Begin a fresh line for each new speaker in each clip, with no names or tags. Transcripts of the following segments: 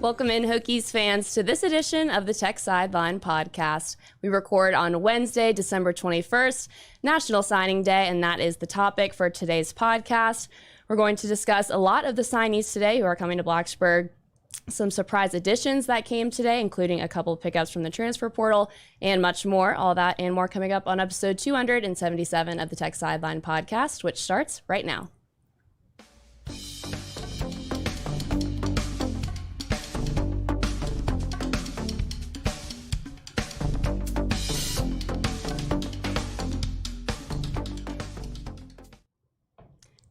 Welcome in, Hokies fans, to this edition of the Tech Sideline podcast. We record on Wednesday, December 21st, National Signing Day, and that is the topic for today's podcast. We're going to discuss a lot of the signees today who are coming to Blacksburg, some surprise additions that came today, including a couple of pickups from the transfer portal, and much more. All that and more coming up on episode 277 of the Tech Sideline podcast, which starts right now.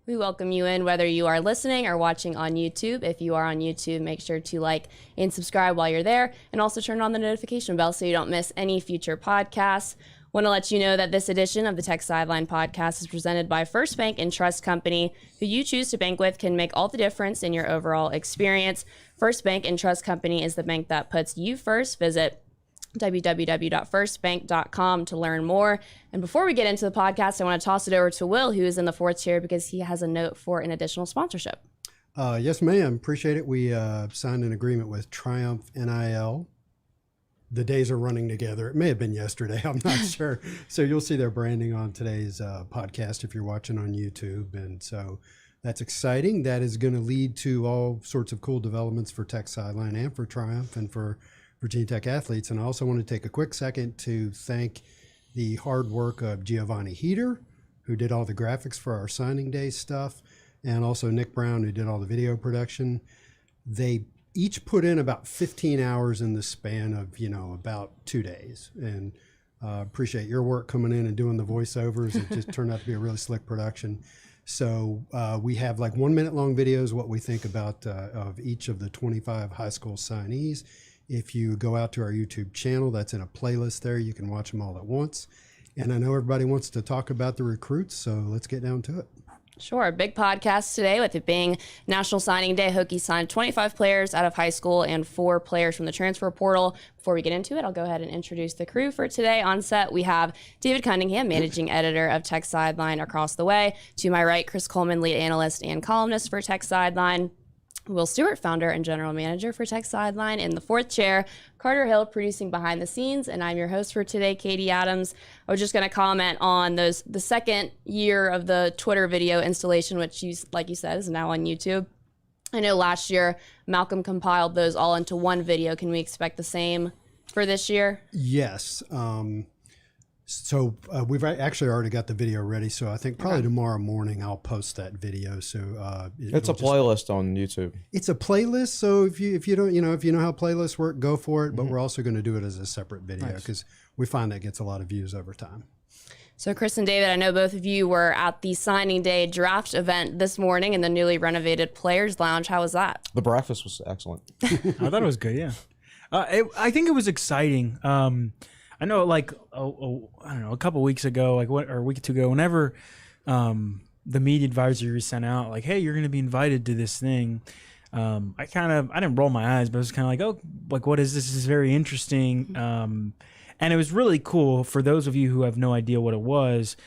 We welcome you in whether you are listening or watching on YouTube. If you are on YouTube, make sure to like and subscribe while you're there, and also turn on the notification bell so you don't miss any future podcasts. Want to let you know that this edition of the Tech Sideline podcast is presented by First Bank and Trust Company. Who you choose to bank with can make all the difference in your overall experience. First Bank and Trust Company is the bank that puts you first. Visit www.firstbank.com to learn more. And before we get into the podcast, I want to toss it over to Will, who is in the fourth chair, because he has a note for an additional sponsorship.
Yes, ma'am. Appreciate it. We signed an agreement with Triumph NIL. The days are running together. It may have been yesterday. I'm not sure. So you'll see their branding on today's podcast if you're watching on YouTube. And so that's exciting. That is going to lead to all sorts of cool developments for Tech Sideline and for Triumph and for Virginia Tech athletes. And I also want to take a quick second to thank the hard work of Giovanni Heater, who did all the graphics for our signing day stuff, and also Nick Brown, who did all the video production. They each put in about 15 hours in the span of, about 2 days. And appreciate your work coming in and doing the voiceovers. It just turned out to be a really slick production. So we have like 1 minute long videos, what we think about of each of the 25 high school signees. If you go out to our YouTube channel, that's in a playlist there. You can watch them all at once. And I know everybody wants to talk about the recruits, so let's get down to it.
Sure. Big podcast today with it being National Signing Day. Hokies signed 25 players out of high school and 4 players from the transfer portal. Before we get into it, I'll go ahead and introduce the crew for today. On set, we have David Cunningham, managing editor of Tech Sideline across the way. To my right, Chris Coleman, lead analyst and columnist for Tech Sideline. Will Stewart, founder and general manager for Tech Sideline. In the fourth chair, Carter Hill, producing behind the scenes. And I'm your host for today, Katie Adams. I was just going to comment on the second year of the Twitter video installation, which, like you said, is now on YouTube. I know last year Malcolm compiled those all into one video. Can we expect the same for this year?
Yes. So we've actually already got the video ready. So I think probably tomorrow morning I'll post that video. So
it's a playlist on YouTube.
It's a playlist. So if you don't, if you know how playlists work, go for it. But we're also going to do it as a separate video because we find that gets a lot of views over time.
So Chris and David, I know both of you were at the signing day draft event this morning in the newly renovated Players Lounge. How was that?
The breakfast was excellent.
I thought it was good. Yeah, I think it was exciting. I know, I don't know, a couple weeks ago, or a week or two ago, whenever the media advisory was sent out, like, hey, you're going to be invited to this thing. I didn't roll my eyes, but I was kind of like, oh, like, what is this? This is very interesting. And it was really cool for those of you who have no idea what it was.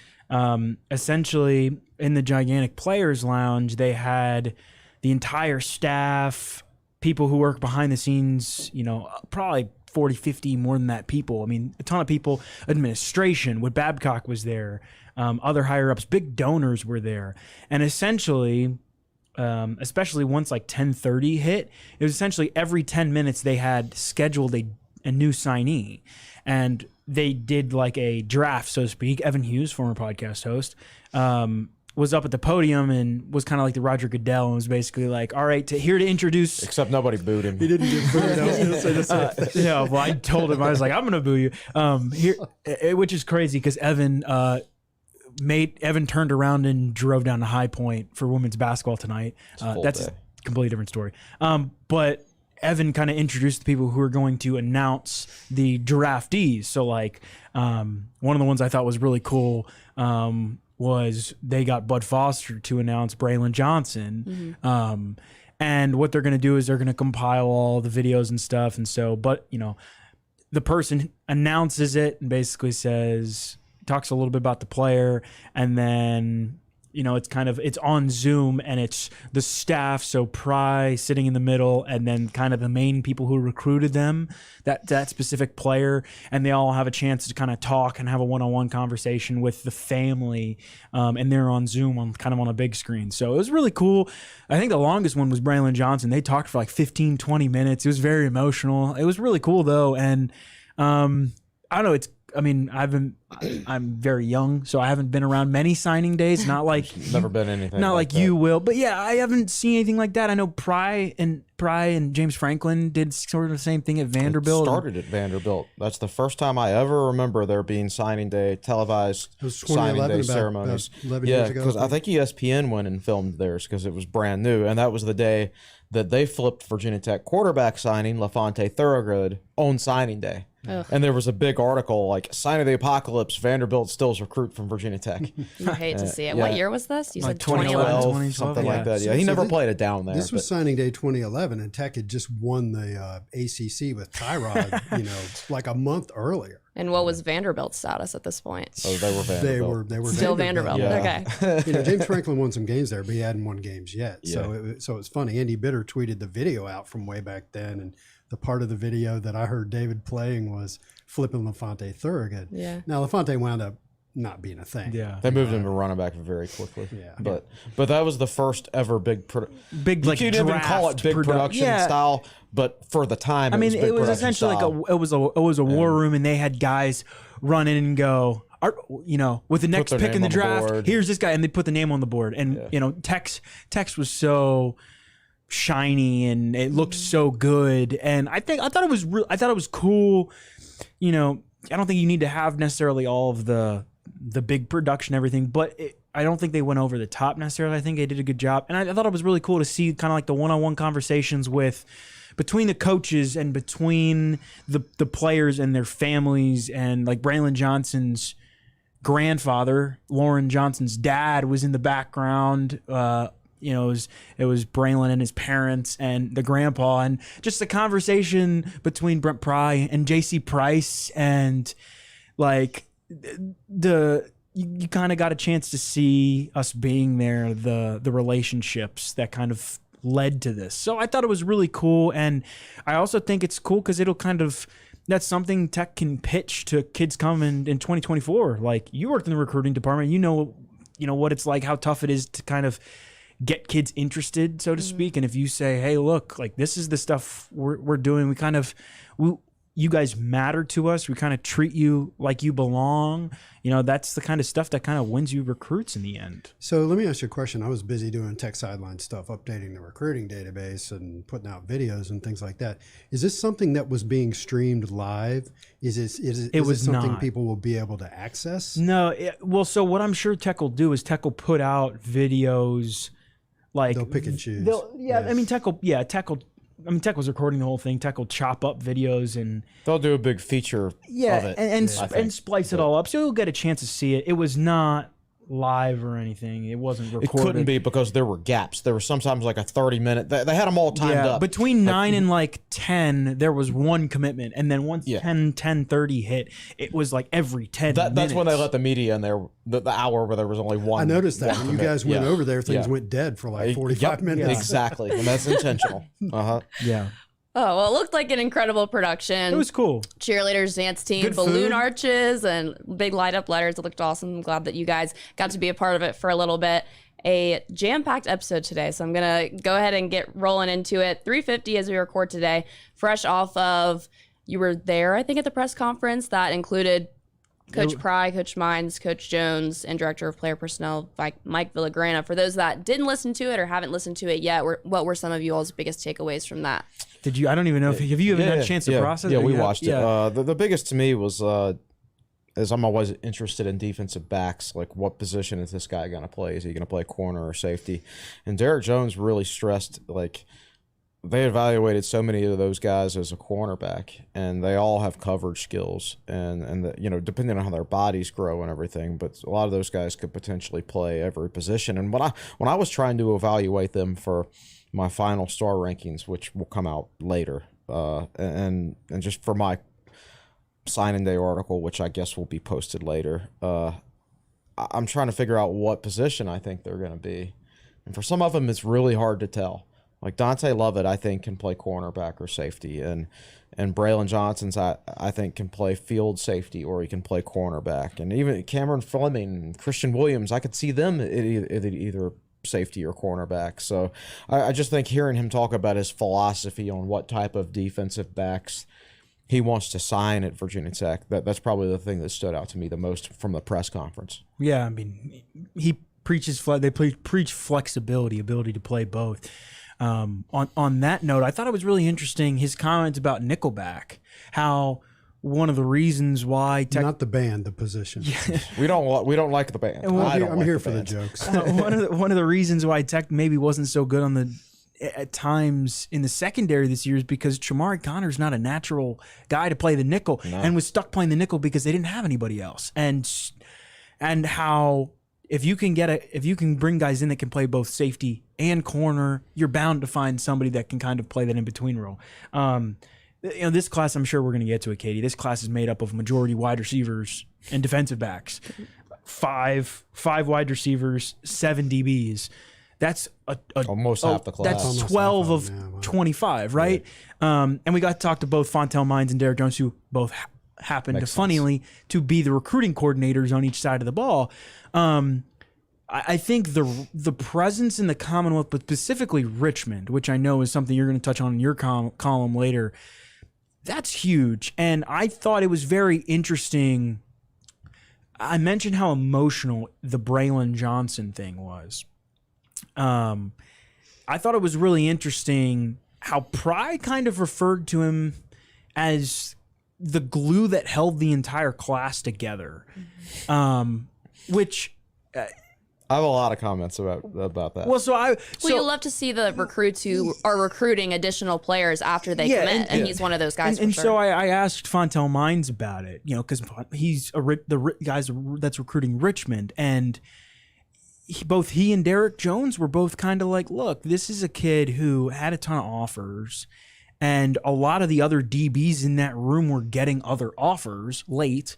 Essentially, in the gigantic Players Lounge, they had the entire staff, people who work behind the scenes, probably 40, 50, more than that people. I mean, a ton of people, administration, Wood Babcock was there, other higher ups, big donors were there. And essentially, especially once like 10:30 hit, it was essentially every 10 minutes they had scheduled a new signee. And they did like a draft, so to speak. Evan Hughes, former podcast host, was up at the podium and was kind of like the Roger Goodell and was basically like, all right, here to introduce.
Except nobody booed him.
He didn't get booed. I was going to say the same thing.
Yeah, well, I told him, I was like, I'm going to boo you. Which is crazy because Evan turned around and drove down to High Point for women's basketball tonight. That's a completely different story. But Evan kind of introduced the people who are going to announce the draftees. So like one of the ones I thought was really cool was they got Bud Foster to announce Braylon Johnson. Mm-hmm. And what they're going to do is they're going to compile all the videos and stuff. And so, but, the person announces it and basically talks a little bit about the player, and then it's on Zoom and it's the staff. So Pry sitting in the middle and then kind of the main people who recruited them, that specific player. And they all have a chance to kind of talk and have a one-on-one conversation with the family. And they're on Zoom on a big screen. So it was really cool. I think the longest one was Braylon Johnson. They talked for like 15, 20 minutes. It was very emotional. It was really cool though. And I don't know, I'm very young, so I haven't been around many signing days. Not like
Never been anything.
not like
that.
you will, but yeah, I haven't seen anything like that. I know Pry and James Franklin did sort of the same thing at Vanderbilt.
It started at Vanderbilt. That's the first time I ever remember there being signing day, televised
It was
signing day
2011,
ceremonies.
about 11
Yeah,
years ago.
because I think ESPN went and filmed theirs because it was brand new, and that was the day that they flipped Virginia Tech quarterback signing LaFonte Thorogood on signing day.
Ugh.
And there was a big article like "Sign of the Apocalypse: Vanderbilt stills recruit from Virginia Tech."
You hate to see it.
yeah.
What year was this? You
Like
said 2011.
2012,
something
yeah.
like that. Yeah,
So-
he
so
never
thi-
played it down there.
This was
but-
signing day 2011, and Tech had just won the ACC with Tyrod, like a month earlier.
And what was Vanderbilt's status at this point?
Oh, they were Vanderbilt.
They were
Still Vanderbilt.
Yeah.
Okay.
James Franklin won some games there, but he hadn't won games yet.
Yeah.
So it's funny. Andy Bitter tweeted the video out from way back then, and the part of the video that I heard David playing was flipping LaFonte Thorogood.
Yeah.
Now LaFonte wound up not being a thing.
Yeah.
They moved him to running back very quickly.
Yeah.
But that was the first ever big
Big,
you
like,
can't even call it
draft
big production
Yeah.
style, but for the time,
I mean,
big
it was
production
essentially
style.
it was a war room, and they had guys run in and go, with the next
their
pick in
name
the
on the
draft,
board.
here's this guy, and they put the name on the board. And Tex was so shiny and it looked so good, and I thought it was cool. I don't think you need to have necessarily all of the big production, everything, but I don't think they went over the top necessarily. I think they did a good job, and I thought it was really cool to see kind of like the one-on-one conversations between the coaches and between the players and their families, and like Braylon Johnson's grandfather, Lauren Johnson's dad, was in the background. It was Braylon and his parents and the grandpa, and just the conversation between Brent Pry and J.C. Price, and like you kind of got a chance to see us being there, the relationships that kind of led to this. So I thought it was really cool, and I also think it's cool because that's something Tech can pitch to kids coming in 2024. Like, you worked in the recruiting department, you know what it's like, how tough it is to kind of get kids interested, so to speak. And if you say, hey, look, like, this is the stuff we're doing, you guys matter to us, we kind of treat you like you belong, that's the kind of stuff that kind of wins you recruits in the end.
So let me ask you a question. I was busy doing Tech Sideline stuff, updating the recruiting database and putting out videos and things like that. Is this something that was being streamed live? Is it something
not.
people will be able to access?
No, so what I'm sure Tech will do is Tech will put out videos, like
They'll pick and choose.
Tech was recording the whole thing. Tech will chop up videos and
They'll do a big feature of it.
and splice it all up, so you'll get a chance to see it. It was not live or anything. It wasn't
It
recorded.
couldn't be because there were gaps. There was sometimes like a 30-minute. They had them all timed up.
Between 9 and like 10, there was one commitment, and then once 10:30 hit, it was like every 10 minutes.
That's when they let the media in there, the hour where there was only one.
I noticed that
one
when you guys
commit.
went
Yeah.
over there, things
Yeah.
went dead for like 45
Yep,
minutes.
Exactly, and that's intentional.
Yeah,
Oh, well, it looked like an incredible production.
it was cool.
Cheerleaders, dance team,
Good
balloon
food.
arches, and big light up letters. It looked awesome. I'm glad that you guys got to be a part of it for a little bit. A jam-packed episode today, so I'm gonna go ahead and get rolling into it. 3:50 as we record today, fresh off of, you were there, I think, at the press conference that included Coach Pry, Coach Mines, Coach Jones, and Director of Player Personnel, Mike Villagrana. For those that didn't listen to it or haven't listened to it yet, what were some of you all's biggest takeaways from that?
Did you? I don't even know if have you even had a chance to process it?
Yeah, we
Yeah.
watched it. The biggest to me was, as I'm always interested in defensive backs, like what position is this guy going to play? Is he going to play corner or safety? And Derek Jones really stressed, like, they evaluated so many of those guys as a cornerback, and they all have coverage skills, and depending on how their bodies grow and everything. But a lot of those guys could potentially play every position. And when I was trying to evaluate them for my final star rankings, which will come out later, and just for my signing day article, which I guess will be posted later, I'm trying to figure out what position I think they're going to be. And for some of them, it's really hard to tell. Like Dante Lovett, I think, can play cornerback or safety. And Braylon Johnson's, I think, can play field safety or he can play cornerback. And even Cameron Fleming, Christian Williams, I could see them at either safety or cornerback. So I just think hearing him talk about his philosophy on what type of defensive backs he wants to sign at Virginia Tech, that's probably the thing that stood out to me the most from the press conference.
Yeah, I mean, he preaches they preach flexibility, ability to play both. On that note, I thought it was really interesting his comments about Nickelback, how one of the reasons why
not the band, the position.
We don't like the band.
I'm here for the jokes.
One of the reasons why Tech maybe wasn't so good at times in the secondary this year is because Chamari Connor's not a natural guy to play the nickel and was stuck playing the nickel because they didn't have anybody else. And how if you can bring guys in that can play both safety and corner, you're bound to find somebody that can kind of play that in between role. This class, I'm sure we're going to get to it, Katie. This class is made up of majority wide receivers and defensive backs. Five wide receivers, 7 DBs. That's
almost half the class.
That's
Almost
12 of
half, yeah,
25, right? Yeah. And we got to talk to both Fontel Mines and Derek Jones, who both happened to, funnily, to be the recruiting coordinators on each side of the ball. I think the presence in the Commonwealth, but specifically Richmond, which I know is something you're going to touch on in your column later, that's huge. And I thought it was very interesting. I mentioned how emotional the Braylon Johnson thing was. I thought it was really interesting how Pry kind of referred to him as the glue that held the entire class together, which
I have a lot of comments about that.
Well, you love to see the recruits who are recruiting additional players after they commit, and he's one of those guys.
And
for sure.
so I asked Fontel Mines about it, because he's the guys that's recruiting Richmond, and both he and Derek Jones were both kind of like, look, this is a kid who had a ton of offers, and a lot of the other DBs in that room were getting other offers late,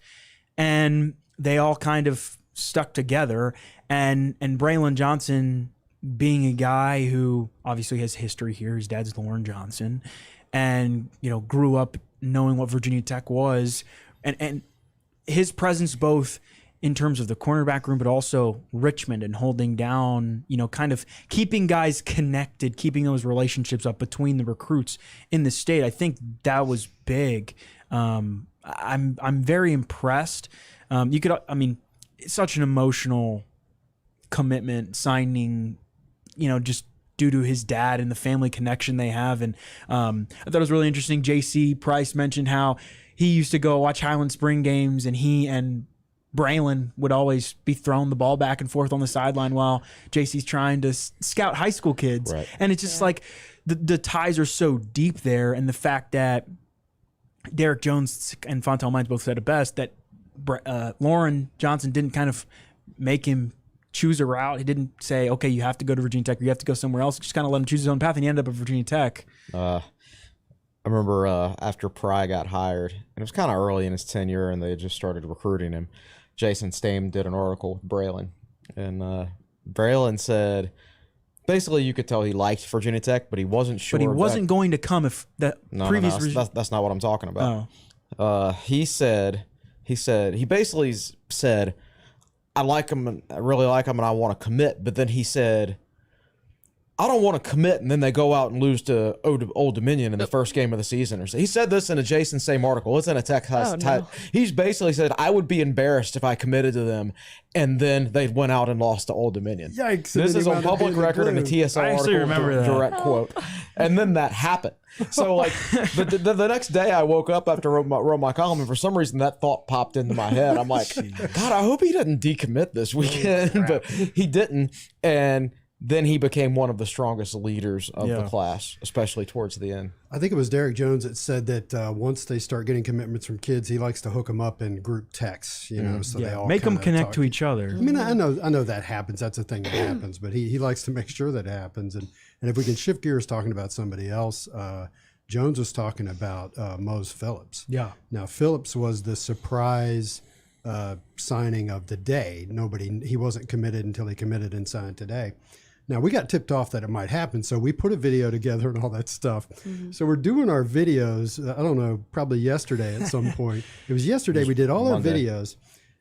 and they all kind of stuck together. And Braylon Johnson, being a guy who obviously has history here, his dad's Lauren Johnson, and grew up knowing what Virginia Tech was, and his presence both in terms of the cornerback room, but also Richmond and holding down, kind of keeping guys connected, keeping those relationships up between the recruits in the state. I think that was big. I'm very impressed. It's such an emotional commitment signing, just due to his dad and the family connection they have. And I thought it was really interesting. JC Price mentioned how he used to go watch Highland Spring games, and he and Braylon would always be throwing the ball back and forth on the sideline while JC's trying to scout high school kids.
Right.
And it's just like the ties are so deep there. And the fact that Derek Jones and Fontel Mines both said it best, that Lauren Johnson didn't kind of make him choose a route. He didn't say, okay, you have to go to Virginia Tech or you have to go somewhere else. Just kind of let him choose his own path, and he ended up at Virginia Tech.
I remember after Pry got hired, and it was kind of early in his tenure, and they had just started recruiting him. Jason Stamm did an article with Braylon, and Braylon said basically you could tell he liked Virginia Tech, but he wasn't sure.
But he wasn't going to come if that previous.
No, that's not what I'm talking about. Oh. He basically said, I like him, and I really like him, and I want to commit. But then he said, I don't want to commit, and then they go out and lose to Old Dominion in the first game of the season. Or so. He said this in a Jason Same article. It's in a Tech. He's basically said, I would be embarrassed if I committed to them, and then they went out and lost to Old Dominion.
Yikes.
This is on public record in a TSL
I actually
article.
remember that.
Direct quote. And then that happened. So, like, the next day I woke up after I wrote my column, and for some reason that thought popped into my head. I'm like, God, I hope he didn't decommit this weekend. But he didn't. And then he became one of the strongest leaders of the class, especially towards the end.
I think it was Derek Jones that said that once they start getting commitments from kids, he likes to hook them up in group texts, so they all
make them connect
talk
to each other.
I mean, I know that happens. That's a thing that happens, but he likes to make sure that happens. And if we can shift gears talking about somebody else, Jones was talking about Mose Phillips.
Yeah.
Now, Phillips was the surprise signing of the day. He wasn't committed until he committed and signed today. Now, we got tipped off that it might happen, so we put a video together and all that stuff. So we're doing our videos, I don't know, probably yesterday at some point. It was yesterday we did all our videos.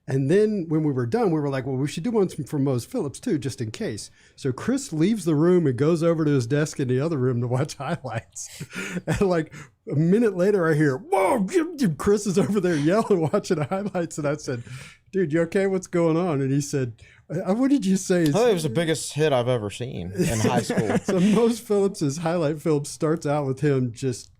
And then when we were done, we were like, well, we should do one from Mose Phillips too, just in case. So Chris leaves the room and goes over to his desk in the other room to watch highlights. And like a minute later, I hear, whoa, Chris is over there yelling, watching the highlights. And I said, dude, you okay? What's going on? And he said, what did you say?
I think it was the biggest hit I've ever seen in high school.
So Mose Phillips's highlight film starts out with him just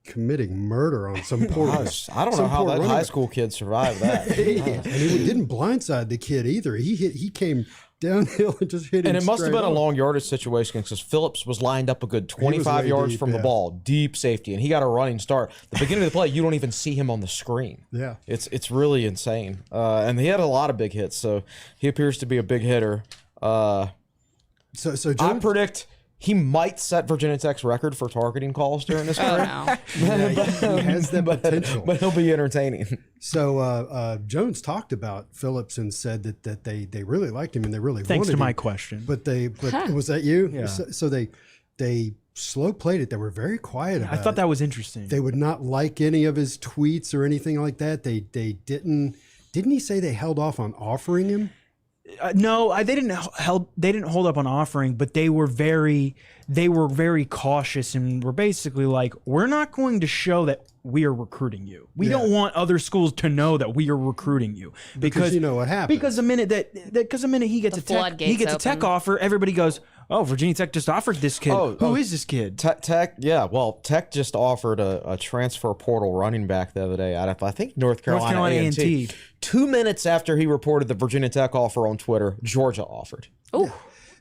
committing murder on some poor.
I don't know how that high school kid survived that.
And he didn't blindside the kid either. He came downhill and just hit him.
And it must have been a
on.
long yardage situation because Phillips was lined up a good 25 yards
deep,
from the ball, deep safety, and he got a running start. The beginning of the play, you don't even see him on the screen.
Yeah,
it's really insane. And he had a lot of big hits, so he appears to be a big hitter.
So
I predict he might set Virginia Tech's record for targeting calls during this career.
yeah, he has that potential.
But he'll be entertaining.
So Jones talked about Phillips and said that they really liked him and they really
Thanks
wanted
to my
him.
question.
But was that you?
Yeah.
So they slow played it. They were very quiet about it.
I thought that was interesting.
They would not like any of his tweets or anything like that. They didn't he say they held off on offering him?
No, they didn't hold up on offering, but they were very cautious and were basically like, we're not going to show that we are recruiting you. We don't want other schools to know that we are recruiting you because
you know what happens.
Because the minute he gets a tech offer, everybody goes, oh, Virginia Tech just offered this kid. Who is this kid?
Tech just offered a transfer portal running back the other day out of, I think, North Carolina A&T. 2 minutes after he reported the Virginia Tech offer on Twitter, Georgia offered.
Oh.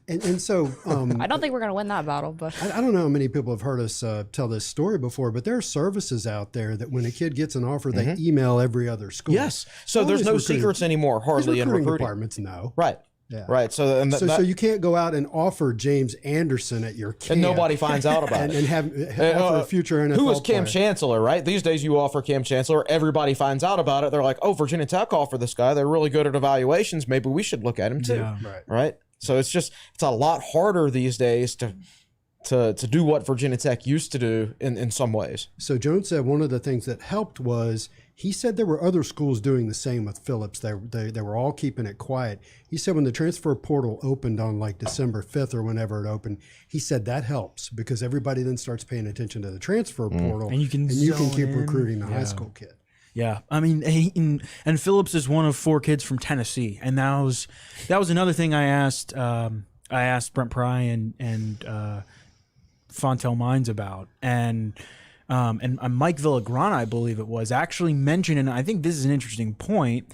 And so
I don't think we're going to win that battle, but
I don't know how many people have heard us tell this story before, but there are services out there that when a kid gets an offer, they email every other school.
Yes. So there's no secrets anymore, hardly in recruiting
departments. No.
Right.
Yeah.
Right. So
so you can't go out and offer James Anderson at your camp.
And nobody finds out about it.
And have offer a future NFL
Who was Cam
player.
Chancellor, right? These days you offer Cam Chancellor, everybody finds out about it. They're like, oh, Virginia Tech offered this guy. They're really good at evaluations. Maybe we should look at him too.
Yeah.
Right. So it's a lot harder these days to do what Virginia Tech used to do in some ways.
So Jones said one of the things that helped was he said there were other schools doing the same with Phillips. They were all keeping it quiet. He said when the transfer portal opened on like December 5th or whenever it opened, he said that helps because everybody then starts paying attention to the transfer portal
and you can
keep recruiting the high school kid.
Yeah, I mean, and Phillips is one of 4 kids from Tennessee, and that was another thing I asked Brent Pry and Fontel Mines about, and Mike Villagrana, I believe it was, actually mentioned, and I think this is an interesting point,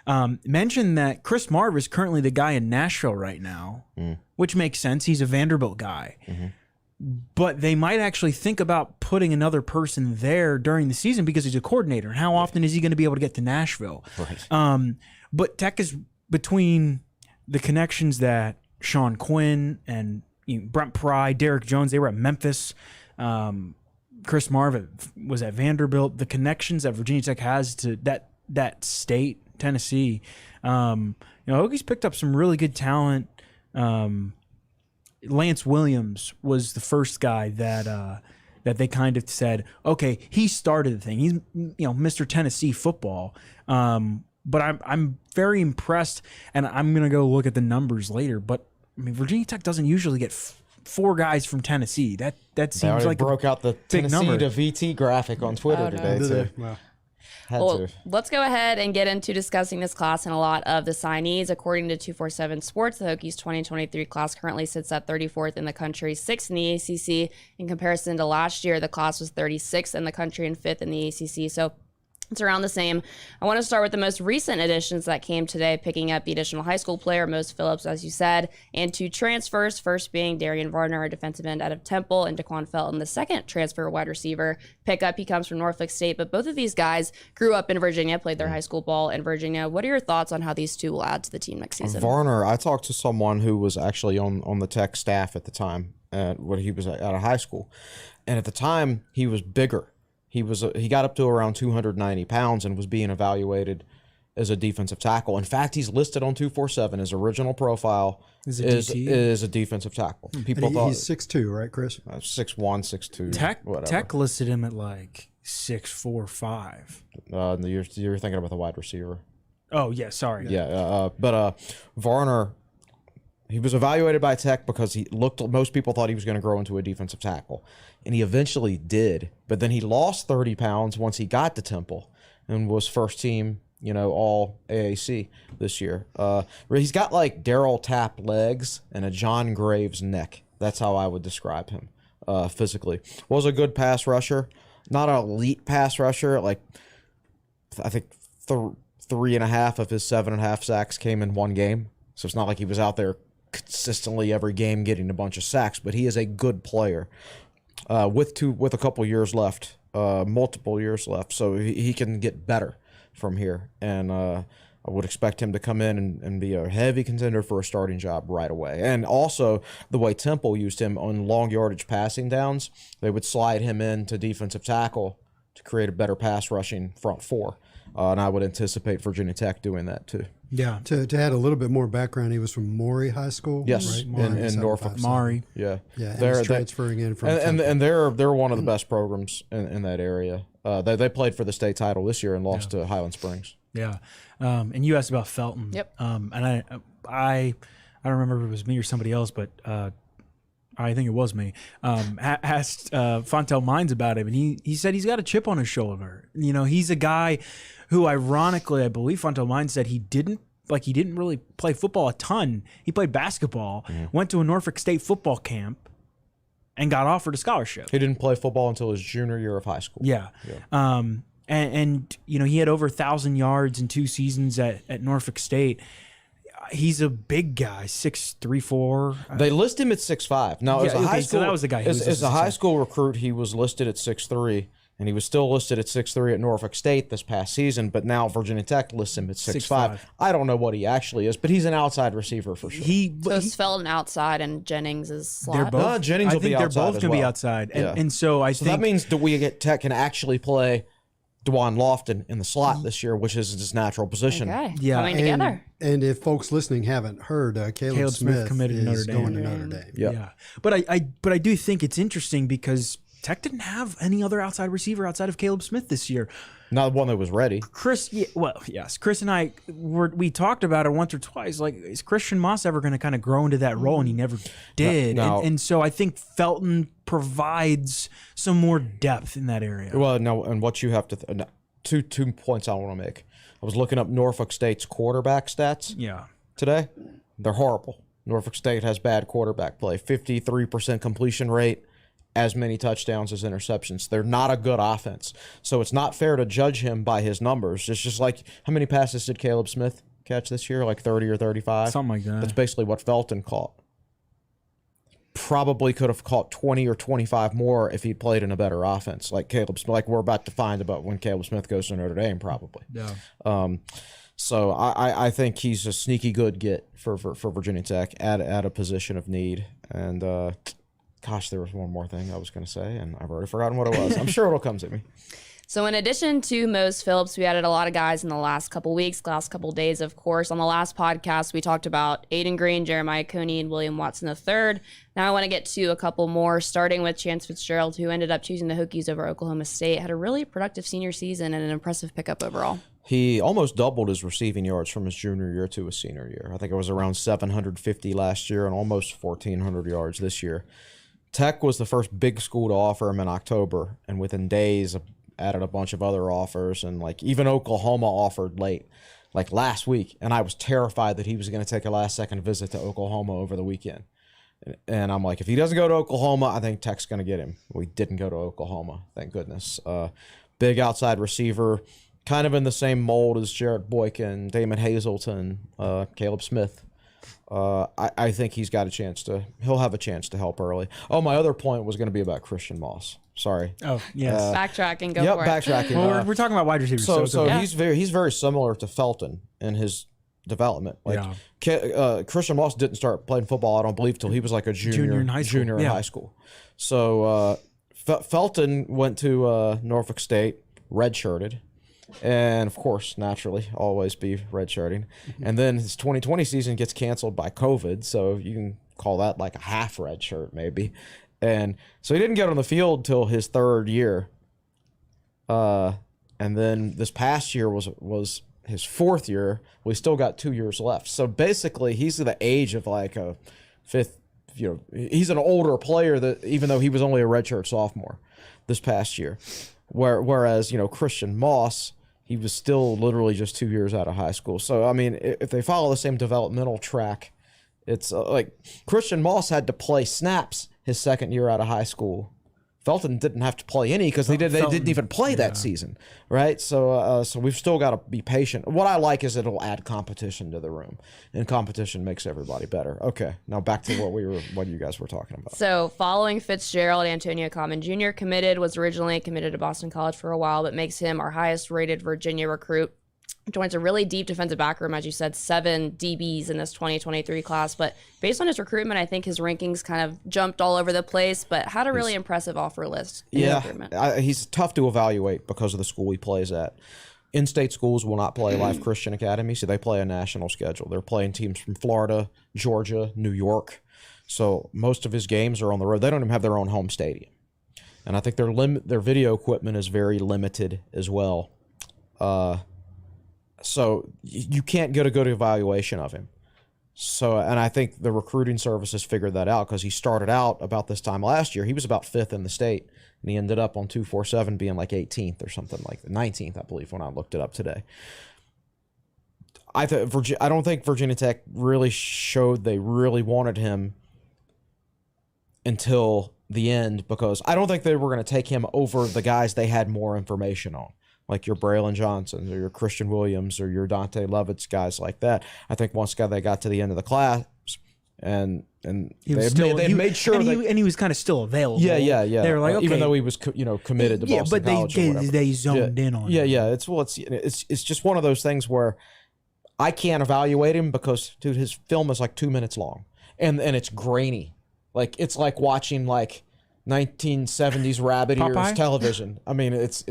mentioned that Chris Marv is currently the guy in Nashville right now, which makes sense. He's a Vanderbilt guy. Mm-hmm. But they might actually think about putting another person there during the season because he's a coordinator. And how often is he going to be able to get to Nashville?
Right.
But Tech is between the connections that Sean Quinn and Brent Pry, Derek Jones, they were at Memphis. Chris Marv was at Vanderbilt. The connections that Virginia Tech has to that state, Tennessee. Hokies picked up some really good talent. Lance Williams was the first guy that they kind of said, okay, he started the thing. He's Mr. Tennessee football. But I'm very impressed, and I'm gonna go look at the numbers later. But I mean, Virginia Tech doesn't usually get 4 guys from Tennessee. That seems like
broke out the Tennessee
number.
to VT graphic on Twitter today too.
Wow.
Well, let's go ahead and get into discussing this class and a lot of the signees. According to 247 Sports, the Hokies 2023 class currently sits at 34th in the country, 6th in the ACC. In comparison to last year, the class was 36th in the country and 5th in the ACC. So it's around the same. I want to start with the most recent additions that came today, picking up the additional high school player, Mose Phillips, as you said, and 2 transfers, first being Darian Varner, a defensive end out of Temple, and Daquan Felton, the second transfer wide receiver pickup. He comes from Norfolk State, but both of these guys grew up in Virginia, played their high school ball in Virginia. What are your thoughts on how these 2 will add to the team next season?
Varner, I talked to someone who was actually on the Tech staff at the time when he was out of high school, and at the time he was bigger. He got up to around 290 pounds and was being evaluated as a defensive tackle. In fact, he's listed on 247. His original profile
Is a
a defensive tackle.
And he's 6'2", right, Chris?
6'1", 6'2", whatever.
Tech listed him at like 6'4", 5.
You're thinking about the wide receiver.
Oh yeah, sorry.
Yeah, but Varner, he was evaluated by Tech because he looked. Most people thought he was going to grow into a defensive tackle, and he eventually did. But then he lost 30 pounds once he got to Temple, and was first team, all AAC this year. He's got like Darryl Tapp legs and a John Graves neck. That's how I would describe him physically. Was a good pass rusher, not an elite pass rusher. Like I think 3.5 of his 7.5 sacks came in one game. So it's not like he was out there consistently every game getting a bunch of sacks, but he is a good player with a couple years left, multiple years left. So he can get better from here. And I would expect him to come in and be a heavy contender for a starting job right away. And also the way Temple used him on long yardage passing downs, they would slide him into defensive tackle to create a better pass rushing front four. And I would anticipate Virginia Tech doing that too.
Yeah.
To add a little bit more background, he was from Maury High School.
Yes,
right?
in Norfolk.
Maury.
Yeah,
Yeah, and he's transferring in from
and they're one of the best programs in that area. They played for the state title this year and lost to Highland Springs.
Yeah. And you asked about Felton.
Yep.
And I don't remember if it was me or somebody else, but I think it was me, asked Fontel Mines about him, and he said he's got a chip on his shoulder. He's a guy who, ironically, I believe Fontel Mines said he didn't really play football a ton. He played basketball, went to a Norfolk State football camp, and got offered a scholarship.
He didn't play football until his junior year of high school.
Yeah. And he had over 1,000 yards in 2 seasons at Norfolk State. He's a big guy, 6'3", 4.
They list him at 6'5". Now, as a high school,
so that was the guy.
As a high school recruit, he was listed at 6'3", and he was still listed at 6'3" at Norfolk State this past season. But now Virginia Tech lists him at 6'5". I don't know what he actually is, but he's an outside receiver for sure.
So it's Felton outside and Jennings is slot.
They're both.
Jennings will be outside.
They're both
as
going to
well.
be outside, and so I think
that means that we get Tech can actually play DeJuan Lofton in the slot this year, which is his natural position.
Okay.
Yeah.
Coming together.
And if folks listening haven't heard, Caleb Smith
committed to Notre
is
Dame.
going to Notre Dame.
Yep.
Yeah. But I do think it's interesting because Tech didn't have any other outside receiver outside of Caleb Smith this year.
Not one that was ready.
Chris and I we talked about it once or twice. Like, is Christian Moss ever going to kind of grow into that role? And he never did.
No.
And so I think Felton provides some more depth in that area.
Well, no, and what you have to two points I want to make. I was looking up Norfolk State's quarterback stats today. They're horrible. Norfolk State has bad quarterback play. 53% completion rate, as many touchdowns as interceptions. They're not a good offense. So it's not fair to judge him by his numbers. It's just like, how many passes did Caleb Smith catch this year? Like 30 or 35?
Something like that.
That's basically what Felton caught. Probably could have caught 20 or 25 more if he'd played in a better offense, like we're about to find about when Caleb Smith goes to Notre Dame, probably.
Yeah.
So I think he's a sneaky good get for Virginia Tech at a position of need. And gosh, there was one more thing I was going to say, and I've already forgotten what it was. I'm sure it'll come to me.
So in addition to Mose Phillips, we added a lot of guys in the last couple weeks, last couple days, of course. On the last podcast, we talked about Aiden Green, Jeremiah Coney, and William Watson III. Now I want to get to a couple more, starting with Chance Fitzgerald, who ended up choosing the Hokies over Oklahoma State. Had a really productive senior season and an impressive pickup overall.
He almost doubled his receiving yards from his junior year to his senior year. I think it was around 750 last year and almost 1,400 yards this year. Tech was the first big school to offer him in October, and within days added a bunch of other offers, and like even Oklahoma offered late, like last week, and I was terrified that he was going to take a last-second visit to Oklahoma over the weekend. And I'm like, if he doesn't go to Oklahoma, I think Tech's going to get him. We didn't go to Oklahoma, thank goodness. Big outside receiver, kind of in the same mold as Jarrett Boykin, Damon Hazelton, Caleb Smith. I think he'll have a chance to help early. Oh, my other point was going to be about Christian Moss. Sorry.
Oh, yes.
Backtracking, go for it.
Backtracking.
Well, we're talking about wide receivers.
So he's very similar to Felton in his development. Christian Moss didn't start playing football, I don't believe, till he was like a junior in high school. So Felton went to Norfolk State, redshirted, And of course, naturally, always be redshirting. And then his 2020 season gets canceled by COVID, so you can call that like a half redshirt maybe. And so he didn't get on the field till his third year. And then this past year was his fourth year. We still got 2 years left. So basically, he's the age of like a fifth. He's an older player that even though he was only a redshirt sophomore this past year, whereas Christian Moss, he was still literally just 2 years out of high school. So I mean, if they follow the same developmental track, it's like Christian Moss had to play snaps his second year out of high school. Felton didn't have to play any because they didn't even play that season, right? So we've still got to be patient. What I like is it'll add competition to the room, and competition makes everybody better. Okay, now back to what you guys were talking about.
So following Fitzgerald, Antonio Common Jr. was originally committed to Boston College for a while, but makes him our highest rated Virginia recruit. Joins a really deep defensive back room, as you said, 7 DBs in this 2023 class. But based on his recruitment, I think his rankings kind of jumped all over the place, but had a really impressive offer list.
He's tough to evaluate because of the school he plays at. In-state schools will not play Life Christian Academy, so they play a national schedule. They're playing teams from Florida, Georgia, New York. So most of his games are on the road. They don't even have their own home stadium. And I think their video equipment is very limited as well. So you can't get a good evaluation of him. So, and I think the recruiting services figured that out because he started out about this time last year. He was about 5th in the state, and he ended up on 247 being like 18th or something like that. 19th, I believe, when I looked it up today. I don't think Virginia Tech really showed they really wanted him until the end because I don't think they were going to take him over the guys they had more information on. Like your Braylon Johnsons or your Christian Williams or your Dante Lovitz, guys like that. I think once they got to the end of the class and they made sure
he was kind of still available.
Yeah.
They were like, okay.
Even though he was committed to Boston College or whatever.
They zoned in on him.
Yeah. It's just one of those things where I can't evaluate him because dude, his film is like 2 minutes long and it's grainy. Like it's like watching like 1970s rabbit ears
Popeye?
television. I mean, it's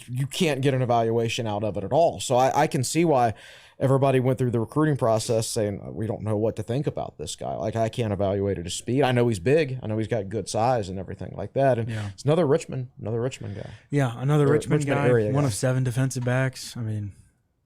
you can't get an evaluation out of it at all. So I can see why everybody went through the recruiting process saying we don't know what to think about this guy. Like I can't evaluate his speed. I know he's big. I know he's got good size and everything like that. And it's another Richmond guy.
Yeah, another Richmond guy.
Area
one
guy.
of 7 defensive backs. I mean,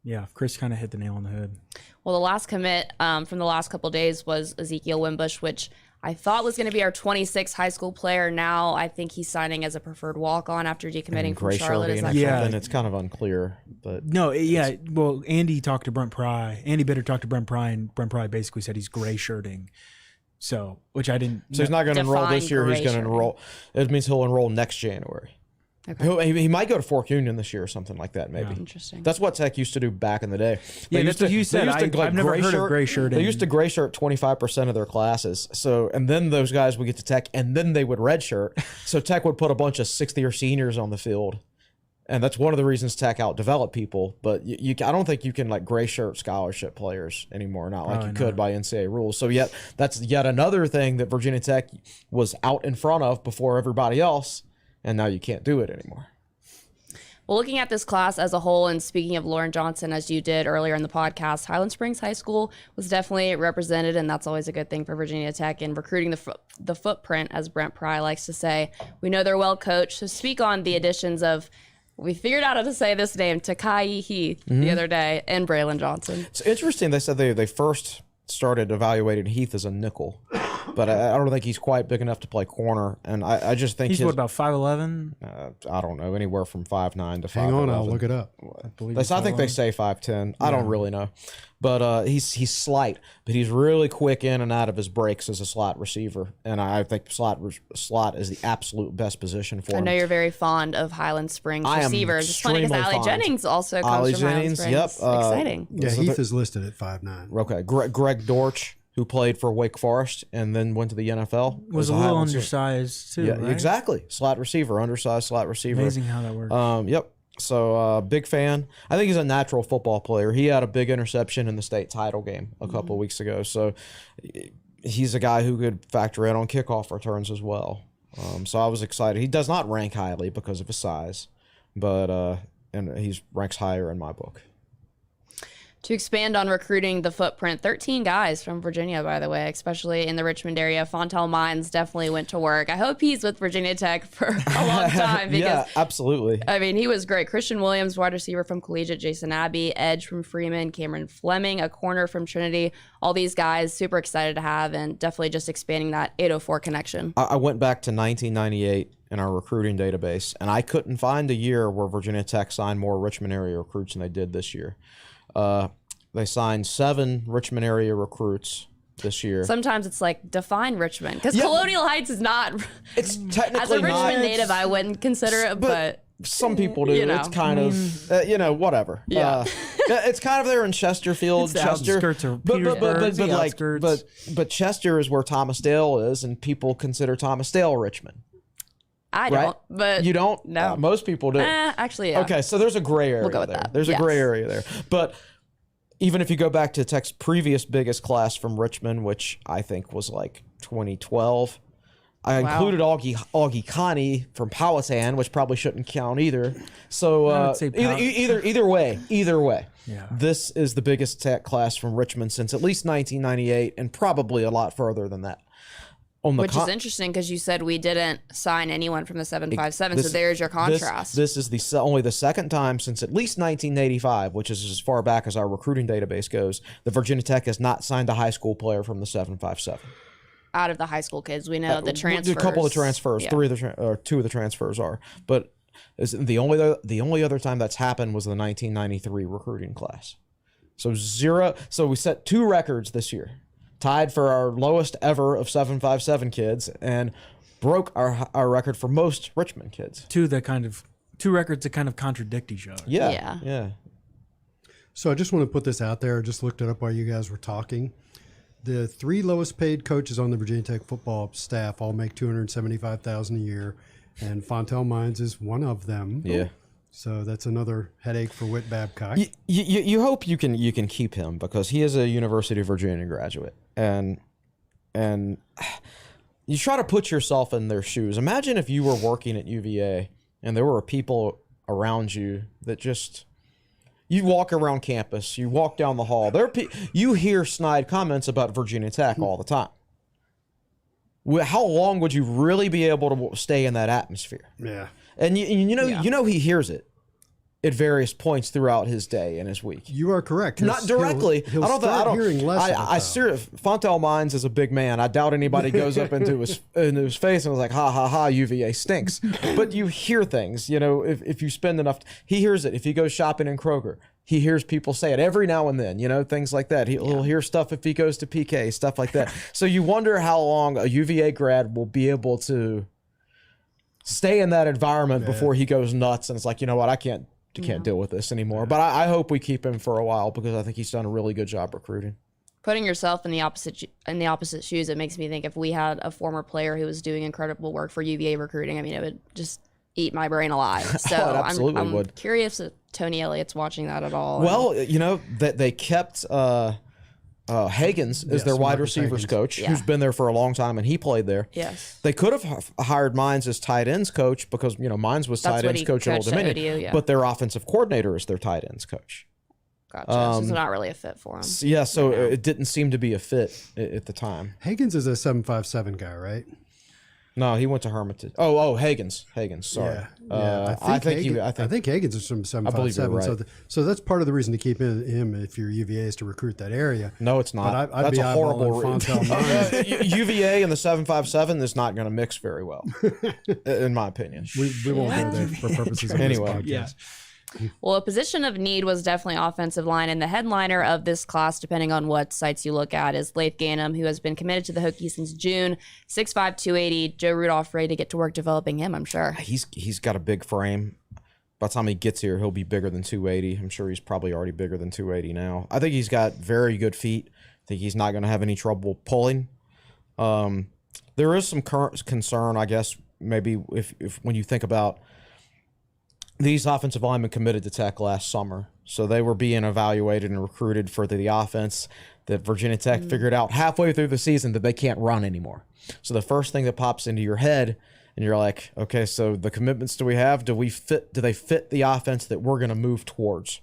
yeah, Chris kind of hit the nail on the head.
Well, the last commit from the last couple of days was Ezekiel Wimbush, which I thought was going to be our 26th high school player. Now I think he's signing as a preferred walk-on after decommitting from Charlotte. Is that
and it's kind of unclear. But
no, yeah. Well, Andy talked to Brent Pry. Andy Bitter talked to Brent Pry, and Brent Pry basically said he's gray shirting. So, which I didn't.
So he's not going to enroll this year. He's going to enroll. It means he'll enroll next January. Okay. He might go to Fork Union this year or something like that, maybe.
Yeah. Interesting.
That's what Tech used to do back in the day.
That's what you said. I've never heard of gray shirt.
They used to gray shirt 25% of their classes. So, and then those guys would get to Tech, and then they would red shirt. So Tech would put a bunch of 60-year seniors on the field. And that's one of the reasons Tech outdeveloped people. But I don't think you can like gray shirt scholarship players anymore, not like you could by NCAA rules. So that's yet another thing that Virginia Tech was out in front of before everybody else. And now you can't do it anymore.
Well, looking at this class as a whole, and speaking of Lauren Johnson, as you did earlier in the podcast, Highland Springs High School was definitely represented, and that's always a good thing for Virginia Tech in recruiting the footprint, as Brent Pry likes to say. We know they're well coached. So speak on the additions of, we figured out how to say this name, Takai Heath the other day, and Braylon Johnson.
It's interesting. They said they first started evaluating Heath as a nickel. But I don't think he's quite big enough to play corner, and I just think
he's about 5'11".
I don't know, anywhere from 5'9" to 5'11".
Hang on, I'll look it up.
I think they say 5'10". I don't really know, but he's slight, but he's really quick in and out of his breaks as a slot receiver, and I think slot is the absolute best position for him.
I know you're very fond of Highland Springs receivers. It's funny because Allie Jennings also comes from Highland Springs.
Yep,
exciting.
Yeah, Heath is listed at 5'9".
Okay, Greg Dortch, who played for Wake Forest and then went to the NFL.
Was a little undersized too, right?
Exactly. Slot receiver, undersized slot receiver.
Amazing how that works.
Yep. So big fan. I think he's a natural football player. He had a big interception in the state title game a couple of weeks ago. So he's a guy who could factor in on kickoff returns as well. So I was excited. He does not rank highly because of his size, but and he ranks higher in my book.
To expand on recruiting the footprint, 13 guys from Virginia, by the way, especially in the Richmond area. Fontel Mines definitely went to work. I hope he's with Virginia Tech for a long time. Because,
yeah, absolutely.
I mean, he was great. Christian Williams, wide receiver from Collegiate, Jason Abbey, edge from Freeman, Cameron Fleming, a corner from Trinity. All these guys, super excited to have, and definitely just expanding that 804 connection.
I went back to 1998 in our recruiting database, and I couldn't find a year where Virginia Tech signed more Richmond area recruits than they did this year. They signed 7 Richmond area recruits this year.
Sometimes it's like, define Richmond, because Colonial Heights is not.
It's technically
as a Richmond
not,
native, I wouldn't consider it, but
some people do.
You know.
It's kind of, whatever.
Yeah.
It's kind of there in Chesterfield,
It's the outskirts of Petersburg, the outskirts.
but Chester is where Thomas Dale is, and people consider Thomas Dale Richmond.
I
Right?
don't. But
You don't?
No.
Most people do.
Actually, yeah.
Okay, so there's a gray area
go with
there.
that.
There's
Yes.
a gray area there. But even if you go back to Tech's previous biggest class from Richmond, which I think was like 2012, I included Augie Connie from Powhatan, which probably shouldn't count either. So
I would say
either way,
Yeah.
this is the biggest Tech class from Richmond since at least 1998, and probably a lot further than that.
Which is interesting because you said we didn't sign anyone from the 757, so there's your contrast.
This is only the second time since at least 1985, which is as far back as our recruiting database goes, that Virginia Tech has not signed a high school player from the 757.
Out of the high school kids, we know the transfers.
A couple of transfers,
Yeah.
2 of the transfers are, but the only other time that's happened was the 1993 recruiting class. So 0. So we set 2 records this year. Tied for our lowest ever of 757 kids, and broke our record for most Richmond kids.
2 records that kind of contradict each other.
Yeah.
So I just want to put this out there. I just looked it up while you guys were talking. The 3 lowest paid coaches on the Virginia Tech football staff all make $275,000 a year, and Fontel Mines is one of them.
Yeah.
So that's another headache for Whit Babcock.
You hope you can keep him, because he is a University of Virginia graduate, and you try to put yourself in their shoes. Imagine if you were working at UVA and there were people around you that just, you walk around campus, you walk down the hall, you hear snide comments about Virginia Tech all the time. How long would you really be able to stay in that atmosphere?
Yeah.
And you know he hears it at various points throughout his day and his week.
You are correct.
Not directly.
He'll start hearing less of it,
Fontel Mines is a big man. I doubt anybody goes up into his face and was like, ha, ha, ha, UVA stinks. But you hear things, if you spend enough. He hears it. If he goes shopping in Kroger, he hears people say it every now and then, things like that. He'll hear stuff if he goes to PK, stuff like that. So you wonder how long a UVA grad will be able to stay in that environment before he goes nuts and it's like, you know what, I can't deal with this anymore. But I hope we keep him for a while, because I think he's done a really good job recruiting.
Putting yourself in the opposite shoes, it makes me think if we had a former player who was doing incredible work for UVA recruiting, I mean, it would just eat my brain alive. So
It absolutely
I'm
would.
curious if Tony Elliott's watching that at all.
Well, that they kept Higgins is their wide
Marcus
receivers
Higgins.
coach,
Yeah.
who's been there for a long time, and he played there.
Yes.
They could have hired Mines as tight ends coach, because Mines was
That's
tight
what
ends
he
coach at Old
coached at
Dominion,
ODU, yeah.
but their offensive coordinator is their tight ends coach.
Gotcha. So it's not really a fit for him.
So it didn't seem to be a fit at the time.
Higgins is a 757 guy, right?
No, he went to Hermitage. Oh, Higgins. Sorry.
Yeah.
I think
Higgins is from 757.
I believe you're right.
So that's part of the reason to keep him if you're UVA is to recruit that area.
No, it's not.
But I'd
That's
be
a horrible.
eyeballing Fontel Mines.
UVA and the 757 is not going to mix very well, in my opinion.
We won't go there for purposes of
Anyway,
this podcast.
Yeah.
Well, a position of need was definitely offensive line, and the headliner of this class, depending on what sites you look at, is Leif Ganem, who has been committed to the Hokies since June. 6'5", 280. Joe Rudolph ready to get to work developing him, I'm sure.
He's got a big frame. By the time he gets here, he'll be bigger than 280. I'm sure he's probably already bigger than 280 now. I think he's got very good feet. I think he's not going to have any trouble pulling. There is some current concern, I guess, maybe if when you think about these offensive linemen committed to Tech last summer. So they were being evaluated and recruited for the offense that Virginia Tech figured out halfway through the season that they can't run anymore. So the first thing that pops into your head and you're like, okay, so the commitments do we have? Do they fit the offense that we're going to move towards?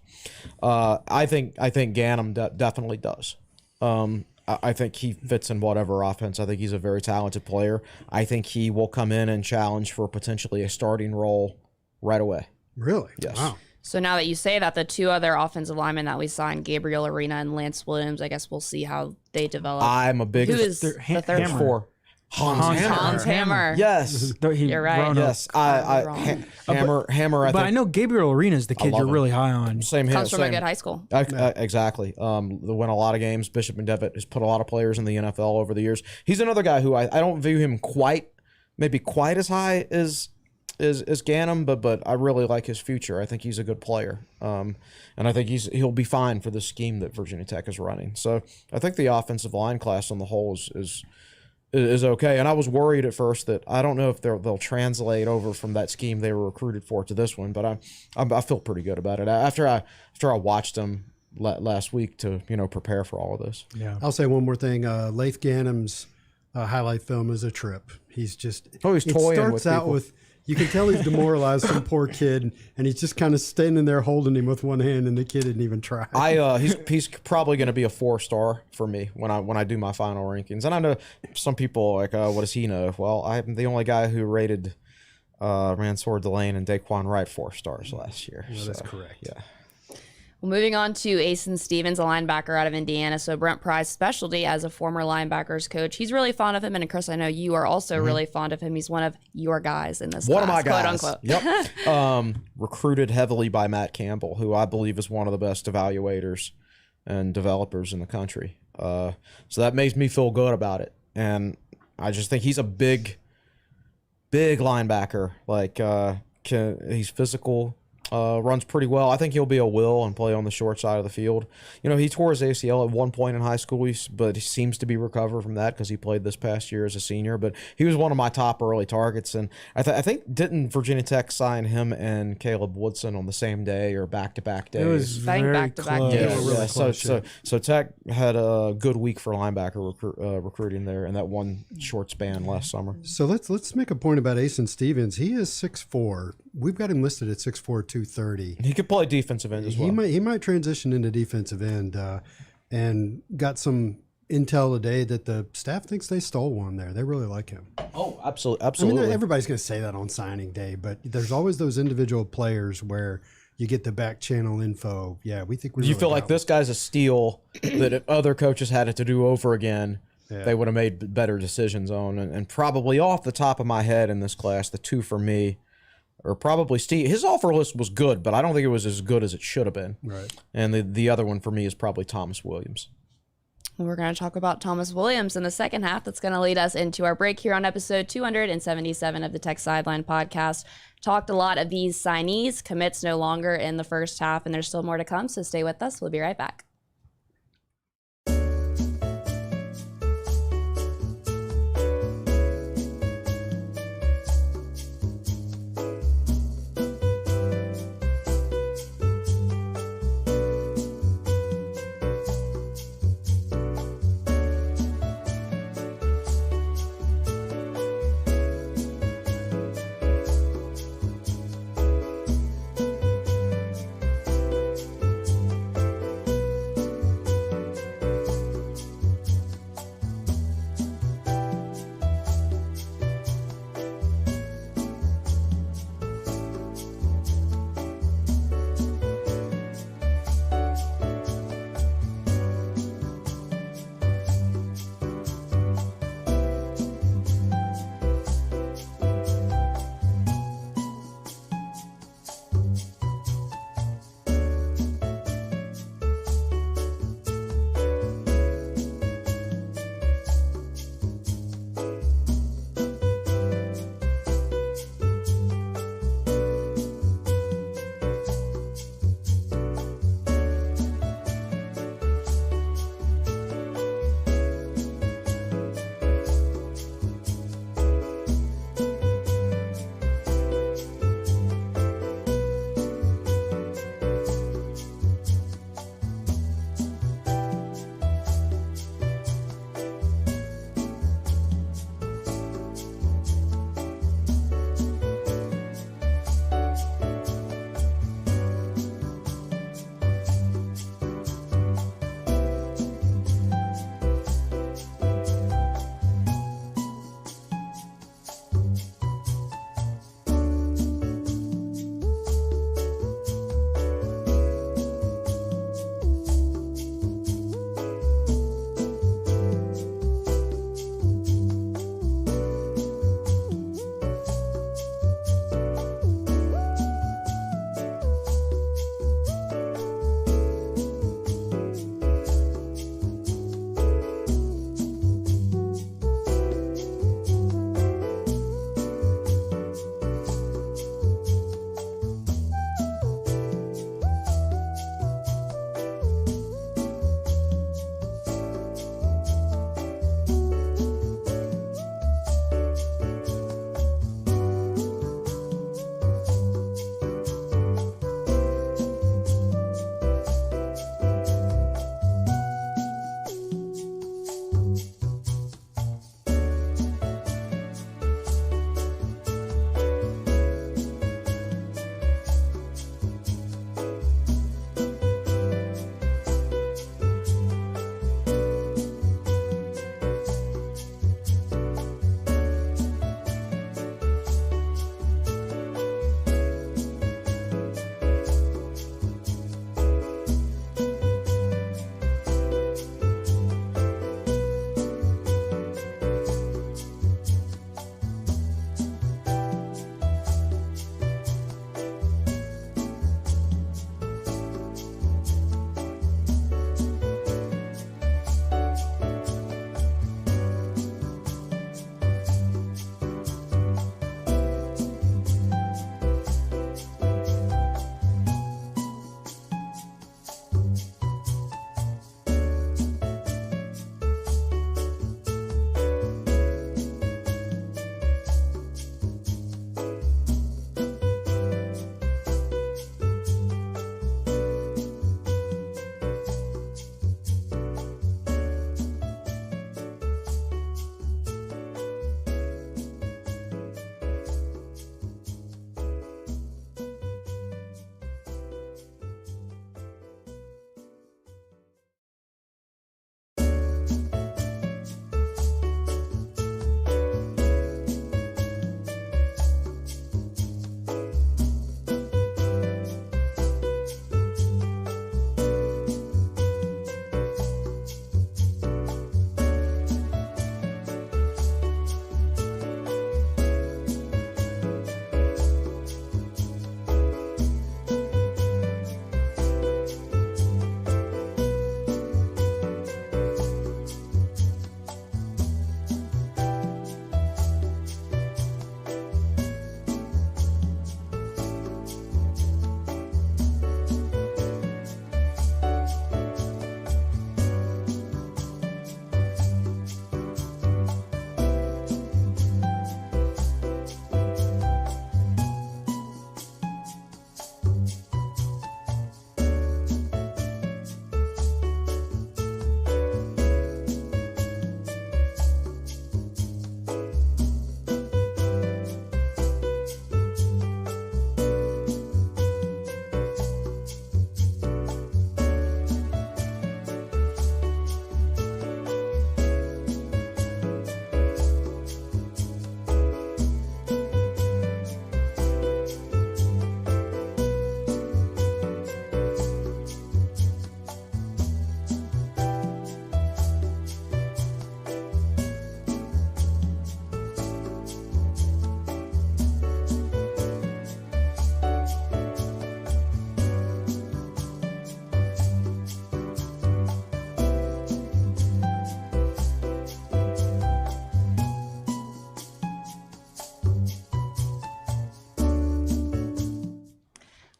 I think Ganem definitely does. I think he fits in whatever offense. I think he's a very talented player. I think he will come in and challenge for potentially a starting role right away.
Really?
Yes.
Wow.
So now that you say that, the two other offensive linemen that we signed, Gabriel Arena and Lance Williams, I guess we'll see how they develop.
I'm a big...
Who is the third?
Hammer.
Four.
Hans Hammer.
Yes.
You're right.
Yes. Hammer, I
But
think...
I know Gabriel Arena is the kid
love
you're
him.
really high on.
Same here.
Comes from a good high school.
Exactly. They win a lot of games. Bishop McDevitt has put a lot of players in the NFL over the years. He's another guy who I don't view him quite as high as Ganem, but I really like his future. I think he's a good player, and I think he'll be fine for the scheme that Virginia Tech is running. So I think the offensive line class on the whole is okay. And I was worried at first that I don't know if they'll translate over from that scheme they were recruited for to this one, but I feel pretty good about it after I watched them last week to prepare for all of this.
Yeah.
I'll say one more thing. Leif Ganem's highlight film is a trip. He's just
he's toying
starts
with
out
people.
with. You can tell he's demoralized, some poor kid, and he's just kind of standing there holding him with one hand, and the kid didn't even try.
He's probably going to be a 4-star for me when I do my final rankings. And I know some people are like, what does he know? Well, I'm the only guy who rated Mansour Delane and Daquan Wright 4 stars last year.
Yeah, that's correct.
Yeah.
Well, moving on to Asen Stevens, a linebacker out of Indiana. So Brent Pry's specialty as a former linebackers coach. He's really fond of him. And Chris, I know you are also really fond of him. He's one of your guys in this
One
class,
of my guys.
quote unquote.
Yep. Recruited heavily by Matt Campbell, who I believe is one of the best evaluators and developers in the country. So that makes me feel good about it. And I just think he's a big linebacker. Like he's physical. Runs pretty well. I think he'll be a will and play on the short side of the field. He tore his ACL at one point in high school, but he seems to be recovered from that because he played this past year as a senior. But he was one of my top early targets. And I think didn't Virginia Tech sign him and Caleb Woodson on the same day or back-to-back days?
It was very
back-to-back
close.
days.
Yeah, really close,
So Tech had a good week for linebacker recruiting there in that one short span last summer.
So let's make a point about Asen Stevens. He is 6'4". We've got him listed at 6'4", 230.
He could play defensive end as well.
He might transition into defensive end, and got some intel today that the staff thinks they stole one there. They really like him.
Oh, absolutely.
I mean, everybody's going to say that on signing day, but there's always those individual players where you get the back channel info. Yeah, we think we.
You feel like this guy's a steal that if other coaches had it to do over again, they would have made better decisions on. And probably off the top of my head in this class, the two for me are probably Steve. His offer list was good, but I don't think it was as good as it should have been.
Right.
And the other one for me is probably Thomas Williams.
We're going to talk about Thomas Williams in the second half. That's going to lead us into our break here on episode 277 of the Tech Sideline Podcast. Talked a lot of these signees, commits no longer in the first half, and there's still more to come, so stay with us. We'll be right back.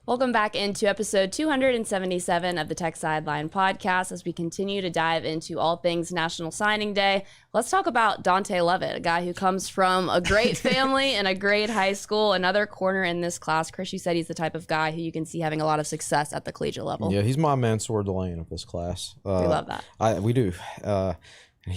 Welcome back into episode 277 of the Tech Sideline podcast as we continue to dive into all things National Signing Day. Let's talk about Dante Lovett, a guy who comes from a great family and a great high school, another corner in this class. Chris, you said he's the type of guy who you can see having a lot of success at the collegiate level.
Yeah, he's my Mansour Delane of this class.
We love that.
We do.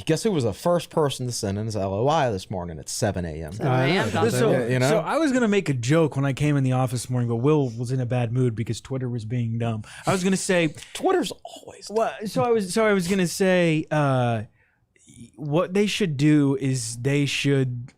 Guess who was the first person to send in his LOI this morning at 7 a.m.?
7 a.m. Dante.
So I was going to make a joke when I came in the office this morning, but Will was in a bad mood because Twitter was being dumb. I was going to say
Twitter's always dumb.
Well, so I was going to say what they should do is they should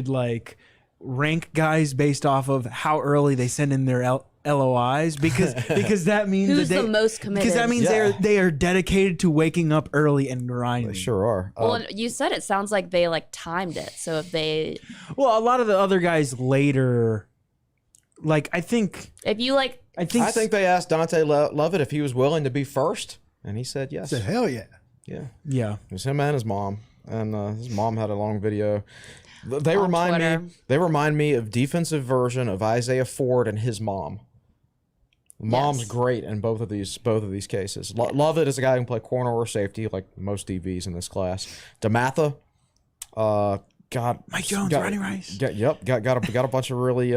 like rank guys based off of how early they send in their LOIs because that means
who's the most committed.
Because that means they are dedicated to waking up early and grinding.
They sure are.
Well, and you said it sounds like they like timed it. So if they,
well, a lot of the other guys later, like I think
they asked Dante Lovett if he was willing to be first, and he said yes.
I said, hell yeah.
Yeah.
It was him and his mom, and his mom had a long video. They remind me of defensive version of Isaiah Ford and his mom. Mom's great in both of these cases. Lovett is a guy who can play corner or safety, like most DBs in this class. DeMatha,
Mike Jones, Ronnie Rice.
Got a bunch of really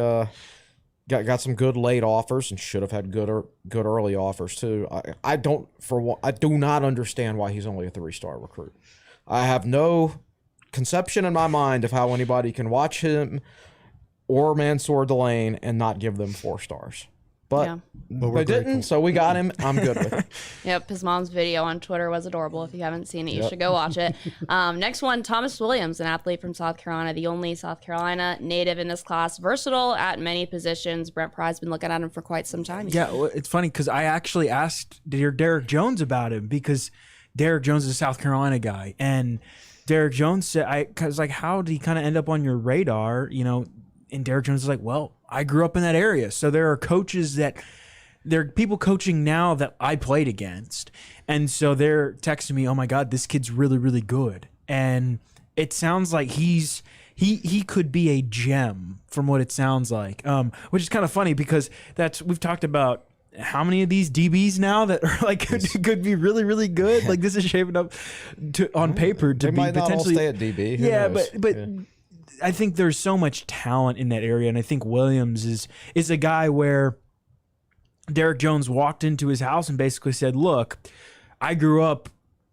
got some good late offers and should have had good early offers too. I do not understand why he's only a 3-star recruit. I have no conception in my mind of how anybody can watch him or Mansour Delane and not give them 4 stars. But they didn't, so we got him. I'm good with it.
Yep, his mom's video on Twitter was adorable. If you haven't seen it, you should go watch it. Next one, Thomas Williams, an athlete from South Carolina, the only South Carolina native in this class, versatile at many positions. Brent Pry's been looking at him for quite some time.
Yeah, well, it's funny because I actually asked Derek Jones about him because Derek Jones is a South Carolina guy, and Derek Jones said, "Cause like, how did he kind of end up on your radar?" You know, and Derek Jones is like, "Well, I grew up in that area, so there are people coaching now that I played against, and so they're texting me, oh my God, this kid's really, really good." And it sounds like he could be a gem from what it sounds like, which is kind of funny because we've talked about how many of these DBs now that are like could be really, really good. Like this is shaping up on paper to be potentially
stay at DB.
Yeah, but. I think there's so much talent in that area, and I think Williams is a guy where Derek Jones walked into his house and basically said, look, I grew up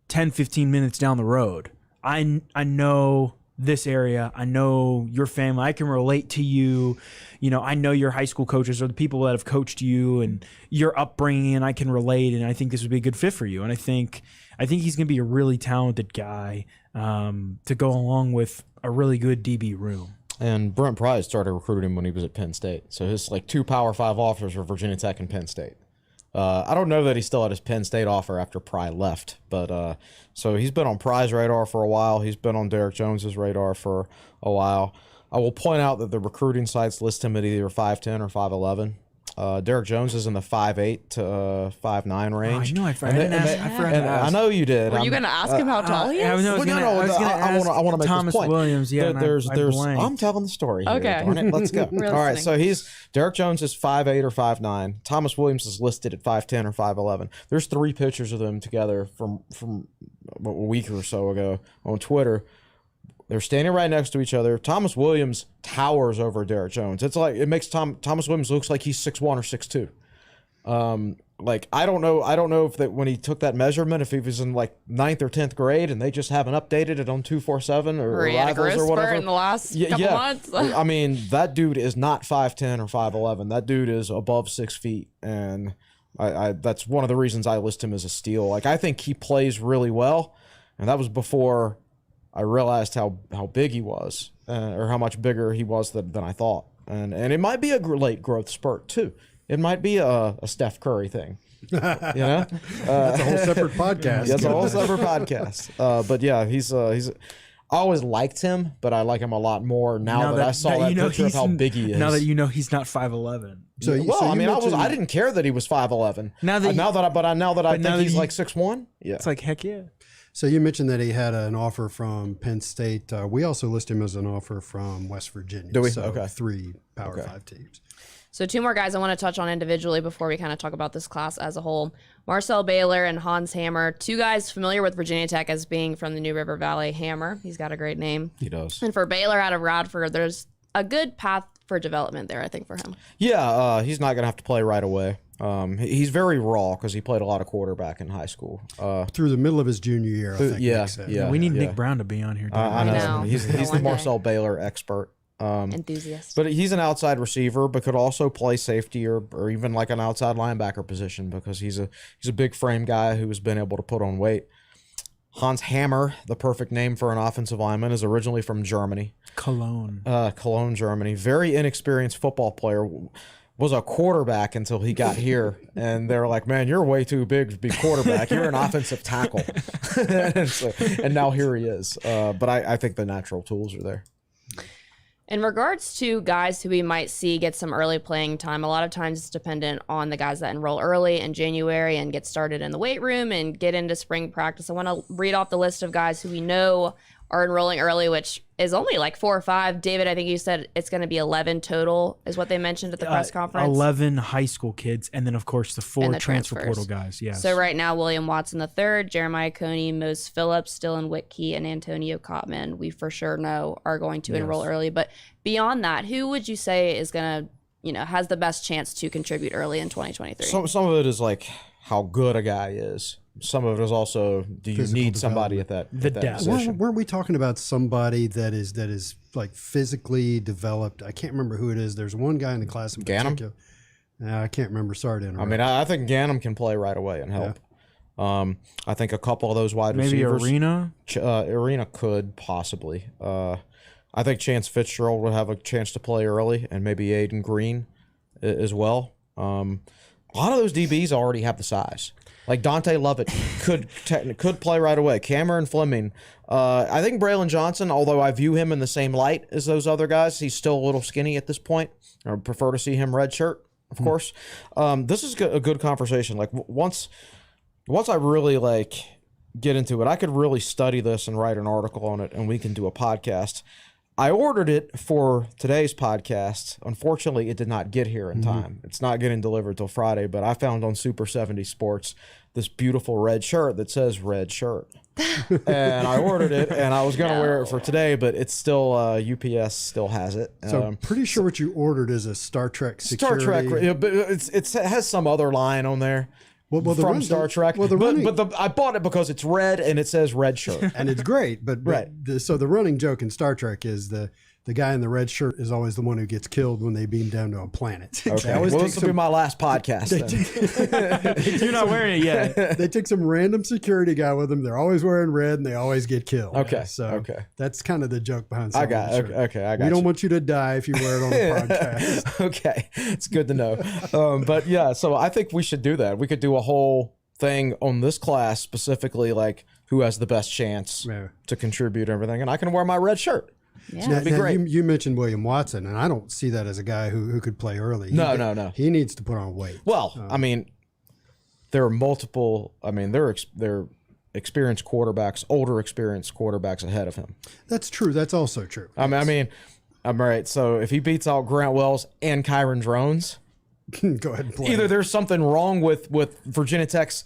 10, 15 minutes down the road. I know this area. I know your family. I can relate to you. You know, I know your high school coaches or the people that have coached you and your upbringing, and I can relate, and I think this would be a good fit for you. And I think he's going to be a really talented guy to go along with a really good DB room.
And Brent Pry started recruiting him when he was at Penn State. So his like 2 Power 5 offers were Virginia Tech and Penn State. I don't know that he still had his Penn State offer after Pry left, but so he's been on Pry's radar for a while. He's been on Derek Jones's radar for a while. I will point out that the recruiting sites list him at either 5'10" or 5'11". Derek Jones is in the 5'8" to 5'9" range.
I know. I forgot to ask.
I know you did.
Were you going to ask him how tall he is?
I was going to ask
I want to make
Thomas
this point.
Williams. Yeah,
I'm telling the story here.
Okay.
Darn it. Let's go. All right. So Derek Jones is 5'8" or 5'9". Thomas Williams is listed at 5'10" or 5'11". There's 3 pictures of them together from a week or so ago on Twitter. They're standing right next to each other. Thomas Williams towers over Derek Jones. It's like it makes Thomas Williams looks like he's 6'1" or 6'2". Like I don't know if that when he took that measurement, if he was in like 9th or 10th grade and they just haven't updated it on 247 or Rivals or whatever
in the last couple months.
I mean, that dude is not 5'10" or 5'11". That dude is above 6 feet, and I that's one of the reasons I list him as a steal. Like I think he plays really well, and that was before I realized how big he was, or how much bigger he was than I thought. And it might be a late growth spurt too. It might be a Steph Curry thing. You know,
that's a whole separate podcast.
That's a whole separate podcast. But yeah, he's. I always liked him, but I like him a lot more now that I saw that picture of how big he is.
Now that you know he's not 5'11".
I didn't care that he was 5'11". Now that I think he's like 6'1". Yeah,
it's like heck yeah.
So you mentioned that he had an offer from Penn State. We also list him as an offer from West Virginia.
Do we?
So
okay.
3 Power 5 teams.
So 2 more guys I want to touch on individually before we kind of talk about this class as a whole. Marcel Baylor and Hans Hammer, 2 guys familiar with Virginia Tech as being from the New River Valley. Hammer, he's got a great name.
He does.
And for Baylor out of Radford, there's a good path for development there, I think, for him.
Yeah, he's not going to have to play right away. He's very raw because he played a lot of quarterback in high school.
Through the middle of his junior year, I think.
Yeah.
We need Nick Brown to be on here.
I know. He's the
One day.
Marcel Baylor expert.
Enthusiast.
But he's an outside receiver, but could also play safety or even like an outside linebacker position because he's a big frame guy who has been able to put on weight. Hans Hammer, the perfect name for an offensive lineman, is originally from Germany.
Cologne,
Germany. Very inexperienced football player. Was a quarterback until he got here, and they were like, "Man, you're way too big to be quarterback. You're an offensive tackle." and now here he is. But I think the natural tools are there.
In regards to guys who we might see get some early playing time, a lot of times it's dependent on the guys that enroll early in January and get started in the weight room and get into spring practice. I want to read off the list of guys who we know are enrolling early, which is only like 4 or 5. David, I think you said it's going to be 11 total is what they mentioned at the press conference.
11 high school kids, and then, of course, the 4
the
transfer
transfers.
portal guys. Yes.
So right now, William Watson III, Jeremiah Coney, Mose Phillips, Dylan Whitkey, and Antonio Cotman, we for sure know are going to enroll early. But beyond that, who would you say is going to, has the best chance to contribute early in 2023?
Some of it is like how good a guy is. Some of it is also, do you
Physical
need somebody at
development.
that
depth.
position?
Weren't we talking about somebody that is like physically developed? I can't remember who it is. There's one guy in the class in
Ganem?
particular. I can't remember. Sorry to interrupt.
I mean, I think Ganem can play right away and help. I think a couple of those wide
Maybe
receivers.
Arena.
Arena could possibly. I think Chance Fitzgerald would have a chance to play early, and maybe Aiden Green as well. A lot of those DBs already have the size. Like Dante Lovett could play right away. Cameron Fleming. I think Braylon Johnson, although I view him in the same light as those other guys, he's still a little skinny at this point. I would prefer to see him red shirt, of course. This is a good conversation. Like once I really get into it, I could really study this and write an article on it, and we can do a podcast. I ordered it for today's podcast. Unfortunately, it did not get here in time. It's not getting delivered till Friday, but I found on Super 70 Sports this beautiful red shirt that says red shirt. And I ordered it, and I was going to wear it for today, but it's still, UPS still has it.
So I'm pretty sure what you ordered is a Star Trek security.
Star Trek, yeah, but it has some other line on there. From Star Trek.
Well,
I bought it because it's red and it says red shirt.
and it's great. But
Right.
So the running joke in Star Trek is the guy in the red shirt is always the one who gets killed when they beam down to a planet.
Okay.
They always
Well,
take
this will be my last podcast then.
You're not wearing it yet.
They take some random security guy with them. They're always wearing red and they always get killed.
Okay.
So that's kind of the joke behind selling the shirt.
I got
We don't
you.
want you to die if you wear it on the podcast.
Okay. It's good to know. But yeah, so I think we should do that. We could do a whole thing on this class specifically, like who has the best chance to contribute everything, and I can wear my red shirt.
Yeah.
That'd be great.
You mentioned William Watson, and I don't see that as a guy who could play early.
No.
He needs to put on weight.
Well, I mean, there are multiple. I mean, there are experienced quarterbacks, older experienced quarterbacks ahead of him.
That's true. That's also true.
I mean, I'm right. So if he beats out Grant Wells and Kyron Drones,
Go ahead and play.
either there's something wrong with Virginia Tech's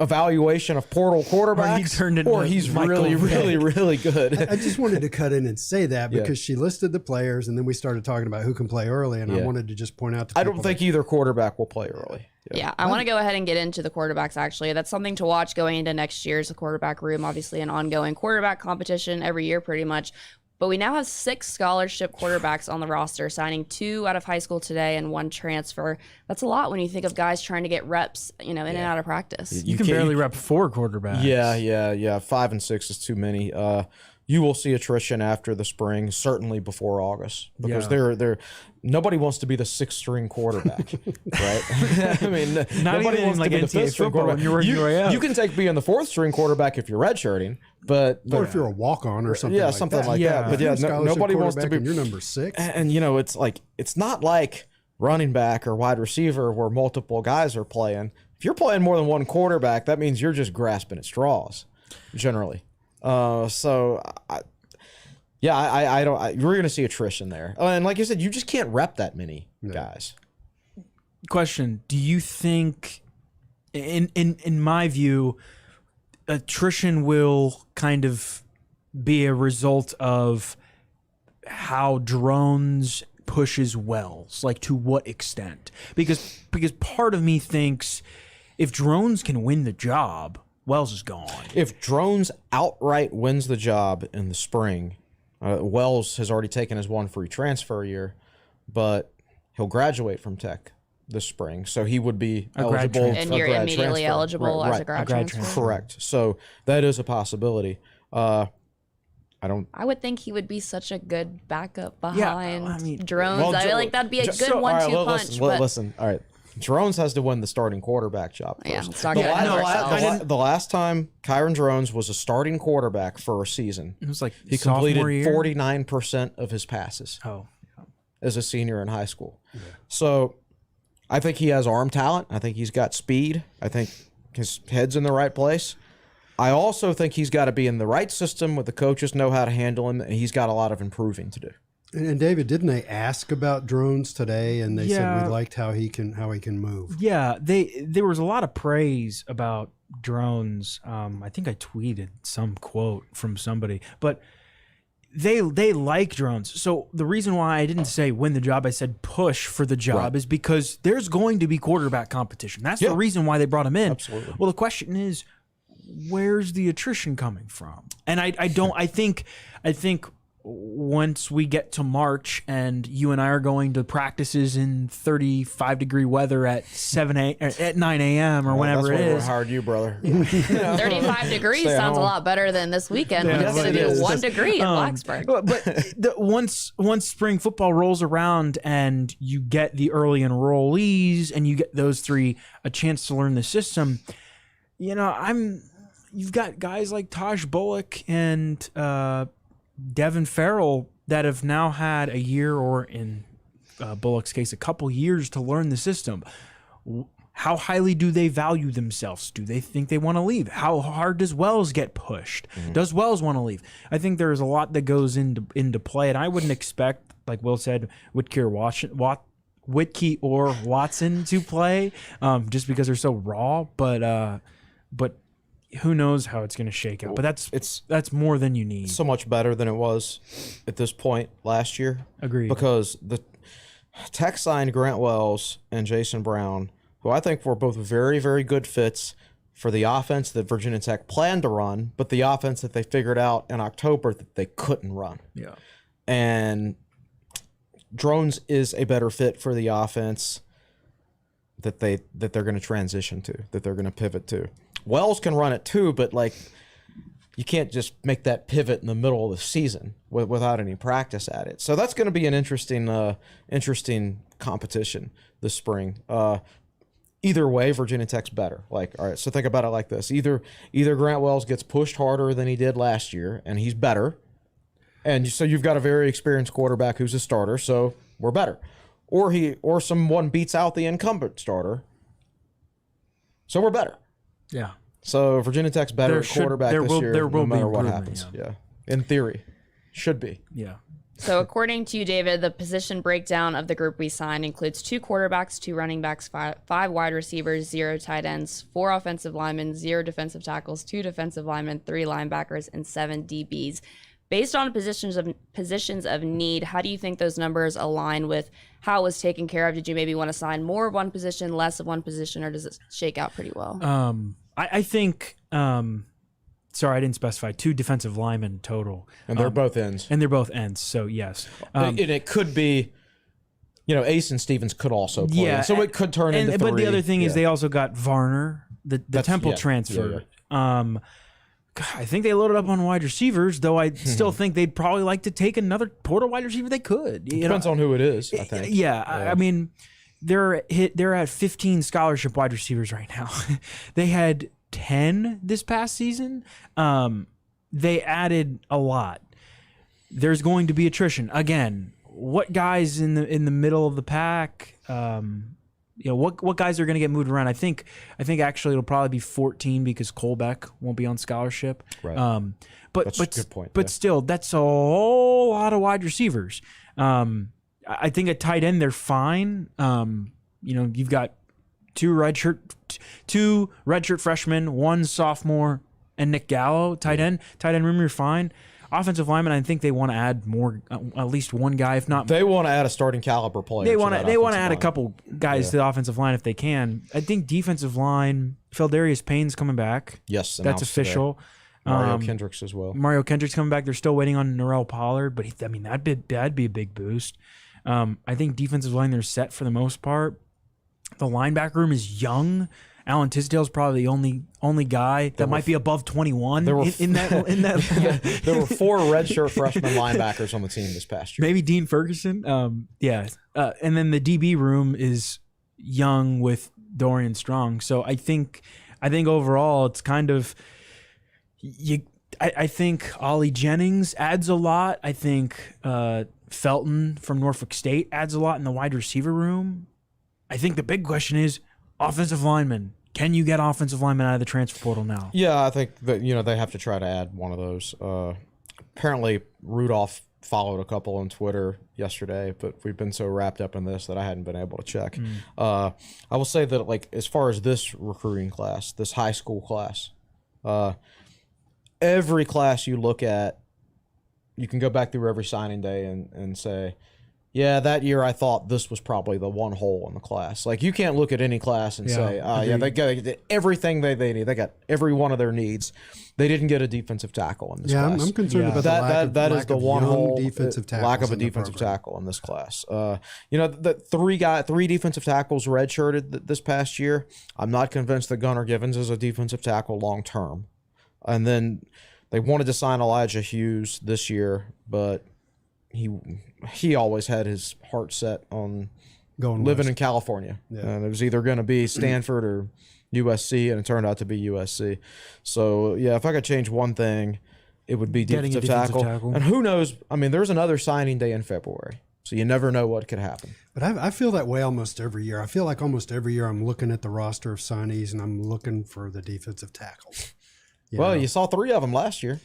evaluation of portal quarterbacks, or he's really, really, really good.
I just wanted to cut in and say that because she listed the players, and then we started talking about who can play early, and I wanted to just point out to people
I don't think either quarterback will play early.
Yeah, I want to go ahead and get into the quarterbacks, actually. That's something to watch going into next year's quarterback room. Obviously, an ongoing quarterback competition every year pretty much. But we now have 6 scholarship quarterbacks on the roster, signing 2 out of high school today and 1 transfer. That's a lot when you think of guys trying to get reps, in and out of practice.
You can barely rep 4 quarterbacks.
Yeah. 5 and 6 is too many. You will see attrition after the spring, certainly before August, because they're nobody wants to be the 6th string quarterback, right? I mean,
Not
nobody
even
wants
like
to be the 5th
NCAA
string
football when
quarterback.
you're working your way up.
You can take being the 4th string quarterback if you're redshirting, but
or if you're a walk-on or something. Like
something
that.
like that. But
If you're a scholarship
nobody wants to
quarterback
be.
and you're number 6.
And it's not like running back or wide receiver where multiple guys are playing. If you're playing more than one quarterback, that means you're just grasping at straws, generally. I don't. You're going to see attrition there, and like you said, you just can't rep that many guys.
question: do you think, in my view, attrition will kind of be a result of how Drones pushes Wells? Like, to what extent? Because part of me thinks if Drones can win the job, Wells is gone.
If Drones outright wins the job in the spring, Wells has already taken his one free transfer year, but he'll graduate from Tech this spring, so he would be eligible.
And you're immediately
transfer.
eligible as a grad transfer.
Correct. So that is a possibility. I
would think he would be such a good backup behind Drones.
Well,
I feel like that'd be a good 1-2 punch.
Listen, all right. Drones has to win the starting quarterback job first.
Yeah, let's talk about
The last time Kyron Drones was a starting quarterback for a season,
It was like
he
sophomore
completed
year?
49% of his passes
Oh,
as a senior in high school. Yeah. So I think he has arm talent. I think he's got speed. I think his head's in the right place. I also think he's got to be in the right system where the coaches know how to handle him, and he's got a lot of improving to do.
And David, didn't they ask about Drones today? And they said we liked how he can move.
Yeah, there was a lot of praise about Drones. I think I tweeted some quote from somebody, but they like Drones. So the reason why I didn't say win the job, I said push for the job, is because there's going to be quarterback competition. That's the reason why they brought him in.
Absolutely.
Well, the question is, where's the attrition coming from? And I think once we get to March and you and I are going to practices in 35-degree weather at 9 a.m. or whenever it is.
That's why we hired you, brother.
35 degrees sounds a lot better than this weekend when it's going to be 1 degree in Blacksburg.
But once spring football rolls around and you get the early enrollees and you get those three a chance to learn the system, you've got guys like Taj Bullock and Devin Farrell that have now had a year, or in Bullock's case, a couple years to learn the system. How highly do they value themselves? Do they think they want to leave? How hard does Wells get pushed? Mm-hmm. Does Wells want to leave? I think there's a lot that goes into play, and I wouldn't expect, like Will said, Whitkey or Watson to play just because they're so raw. But who knows how it's going to shake out? But that's more than you need.
So much better than it was at this point last year.
Agreed.
Because the Tech signed Grant Wells and Jason Brown, who I think were both very, very good fits for the offense that Virginia Tech planned to run, but the offense that they figured out in October that they couldn't run.
Yeah.
And Drones is a better fit for the offense that they're going to transition to, that they're going to pivot to. Wells can run it too, but you can't just make that pivot in the middle of the season without any practice at it. So that's going to be an interesting competition this spring. Either way, Virginia Tech's better. All right, so think about it like this: either Grant Wells gets pushed harder than he did last year, and he's better, and so you've got a very experienced quarterback who's a starter, so we're better, or someone beats out the incumbent starter, so we're better.
Yeah.
So Virginia Tech's better at quarterback this year, no matter what happens.
Yeah.
In theory, should be.
Yeah.
So according to you, David, the position breakdown of the group we signed includes 2 quarterbacks, 2 running backs, 5 wide receivers, 0 tight ends, 4 offensive linemen, 0 defensive tackles, 2 defensive linemen, 3 linebackers, and 7 DBs. Based on positions of need, how do you think those numbers align with how it was taken care of? Did you maybe want to sign more of one position, less of one position, or does it shake out pretty well?
I think, sorry, I didn't specify, 2 defensive linemen total.
And they're both ends.
And they're both ends, so yes.
And it could be, Ace and Stevens could also play.
Yeah.
So it could turn into 3.
But the other thing is they also got Varner, the Temple transfer.
Yeah.
I think they loaded up on wide receivers, though I still think they'd probably like to take another portal wide receiver. They could.
Depends on who it is, I think.
Yeah. I mean, they're at 15 scholarship wide receivers right now. They had 10 this past season. They added a lot. There's going to be attrition again. What guys in the middle of the pack? What guys are going to get moved around? I think actually it'll probably be 14 because Colbeck won't be on scholarship.
Right.
That's
a good point.
But still, that's a whole lot of wide receivers. I think at tight end they're fine. You've got two redshirt freshmen, one sophomore, and Nick Gallo, tight end room. You're fine. Offensive lineman, I think they want to add more, at least one guy, if not.
They want to add a starting caliber player.
They want to add a couple guys to the offensive line if they can. I think defensive line, Feldarius Payne's coming back.
Yes,
that's official.
Mario Kendricks as well.
Mario Kendricks coming back. They're still waiting on Norrell Pollard, but that'd be a big boost. I think defensive line, they're set for the most part. The linebacker room is young. Alan Tisdale's probably the only guy that might be above 21 in that.
There were 4 redshirt freshman linebackers on the team this past year.
Maybe Dean Ferguson. And then the DB room is young with Dorian Strong. So I think overall it's kind of I think Ollie Jennings adds a lot. I think Felton from Norfolk State adds a lot in the wide receiver room. I think the big question is offensive linemen. Can you get offensive linemen out of the transfer portal now?
Yeah, I think that they have to try to add one of those. Apparently, Rudolph followed a couple on Twitter yesterday, but we've been so wrapped up in this that I hadn't been able to check. I will say that, as far as this recruiting class, this high school class, every class you look at, you can go back through every signing day and say, yeah, that year I thought this was probably the one hole in the class. You can't look at any class and say, they got everything they need. They got every one of their needs. They didn't get a defensive tackle in this class.
I'm concerned about
that is the one hole
defensive tackles
lack of a defensive tackle in this class. The 3 defensive tackles redshirted this past year. I'm not convinced that Gunnar Givens is a defensive tackle long term. And then they wanted to sign Elijah Hughes this year, but he always had his heart set on living in California. Yeah. And it was either going to be Stanford or USC, and it turned out to be USC. So, yeah, if I could change one thing, it would be defensive tackle. And who knows? I mean, there's another signing day in February, so you never know what could happen.
But I feel that way almost every year. I feel like almost every year I'm looking at the roster of signees, and I'm looking for the defensive tackles.
You saw 3 of them last year.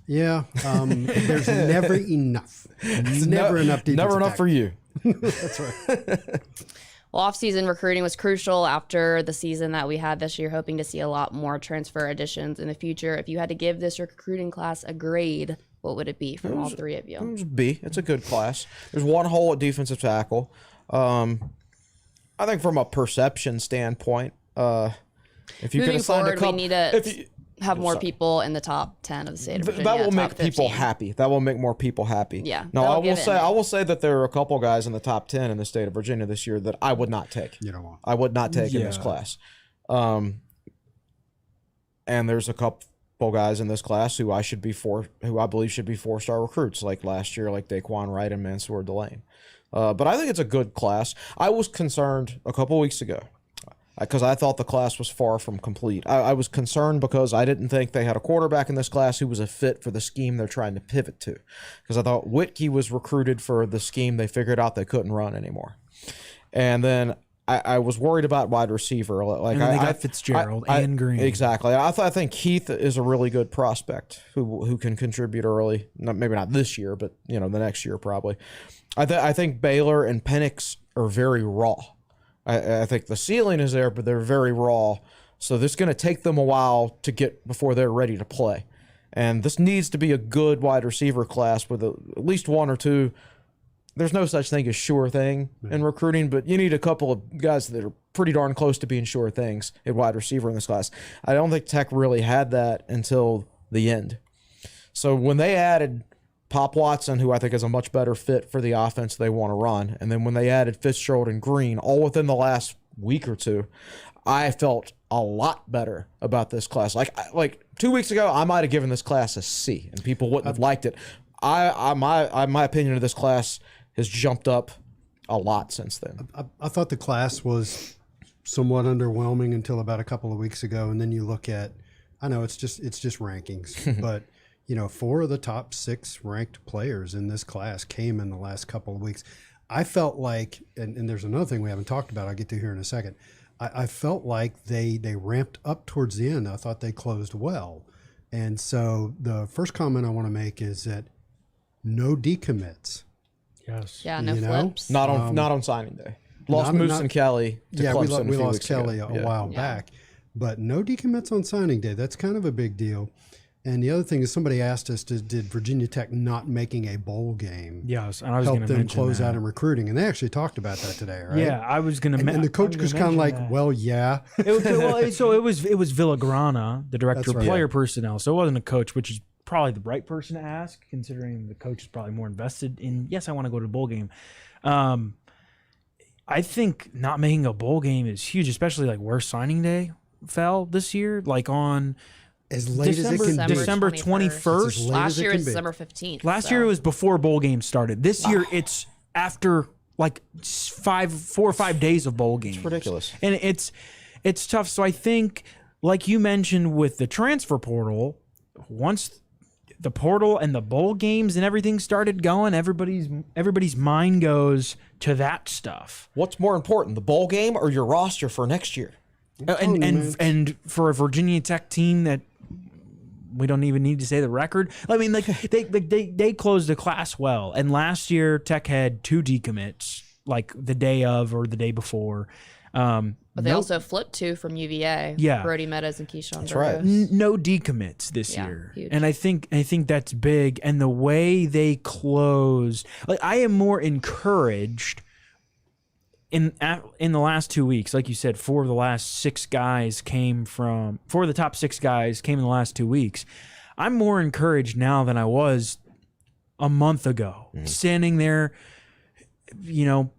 Yeah, there's never enough. It's never enough defensive
Never enough for you.
That's right.
Well, off-season recruiting was crucial after the season that we had this year, hoping to see a lot more transfer additions in the future. If you had to give this recruiting class a grade, what would it be from all 3 of you?
It was B. It's a good class. There's one hole at defensive tackle. I think from a perception standpoint, if you could assign
we need to have more people in the top 10 of the state of Virginia.
That will make people happy. That will make more people happy.
Yeah.
No, I will say that there are a couple guys in the top 10 in the state of Virginia this year that I would not take.
You don't want.
I would not take in this class. And there's a couple guys in this class who I believe should be 4-star recruits, like last year, like Daquan Wright and Mansour Delane. But I think it's a good class. I was concerned a couple weeks ago because I thought the class was far from complete. I was concerned because I didn't think they had a quarterback in this class who was a fit for the scheme they're trying to pivot to. Because I thought Whitkey was recruited for the scheme they figured out they couldn't run anymore. And then I was worried about wide receiver.
And then they got Fitzgerald and Green.
Exactly. I think Keith is a really good prospect who can contribute early. Maybe not this year, but the next year probably. I think Baylor and Penix are very raw. I think the ceiling is there, but they're very raw. So this is going to take them a while to get before they're ready to play. And this needs to be a good wide receiver class with at least 1 or 2. There's no such thing as sure thing in recruiting, but you need a couple of guys that are pretty darn close to being sure things at wide receiver in this class. I don't think Tech really had that until the end. So when they added Pop Watson, who I think is a much better fit for the offense they want to run, and then when they added Fitzgerald and Green, all within the last week or 2, I felt a lot better about this class. Like 2 weeks ago, I might have given this class a C, and people wouldn't have liked it. My opinion of this class has jumped up a lot since then.
I thought the class was somewhat underwhelming until about a couple of weeks ago, and then you look at, I know it's just rankings, but 4 of the top 6 ranked players in this class came in the last couple of weeks. I felt like, and there's another thing we haven't talked about, I'll get to here in a second. I felt like they ramped up towards the end. I thought they closed well. And so the first comment I want to make is that no decommits.
Yes.
Yeah, no flips.
Not on signing day. Lost Moose and Kelly to Clemson
we
a few
lost
weeks
Kelly
ago.
a while back. But no decommits on signing day. That's kind of a big deal. And the other thing is somebody asked us, did Virginia Tech not making a bowl game
Yes, and I was going
help
to
them
mention
close
that.
out in recruiting? And they actually talked about that today, right?
Yeah, I was going to
And the coach was kind of like, well, yeah.
it was Villagrana, the director
That's
of
right.
player personnel. So it wasn't a coach, which is probably the right person to ask, considering the coach is probably more invested in. Yes, I want to go to a bowl game. I think not making a bowl game is huge, especially like where signing day fell this year, like on
As late as it can be.
December 21st.
As late
Last
as it
year
can
was
be.
December 15th.
Last
so.
year it was before bowl games started. This year it's after like 4 or 5 days of bowl games.
It's ridiculous.
And it's tough. So I think, like you mentioned with the transfer portal, once the portal and the bowl games and everything started going, everybody's mind goes to that stuff.
What's more important, the bowl game or your roster for next year?
And for a Virginia Tech team that we don't even need to say the record. I mean, like they closed the class well, and last year Tech had 2 decommits, like the day of or the day before.
But they also flipped 2 from UVA.
Yeah.
Brody Meadows and Keyshawn
That's right.
Burgos.
No decommits this
Yeah,
year,
huge.
and I think that's big. And the way they closed, like I am more encouraged in the last 2 weeks. Like you said, 4 of the top 6 guys came in the last 2 weeks. I'm more encouraged now than I was a month ago, standing there,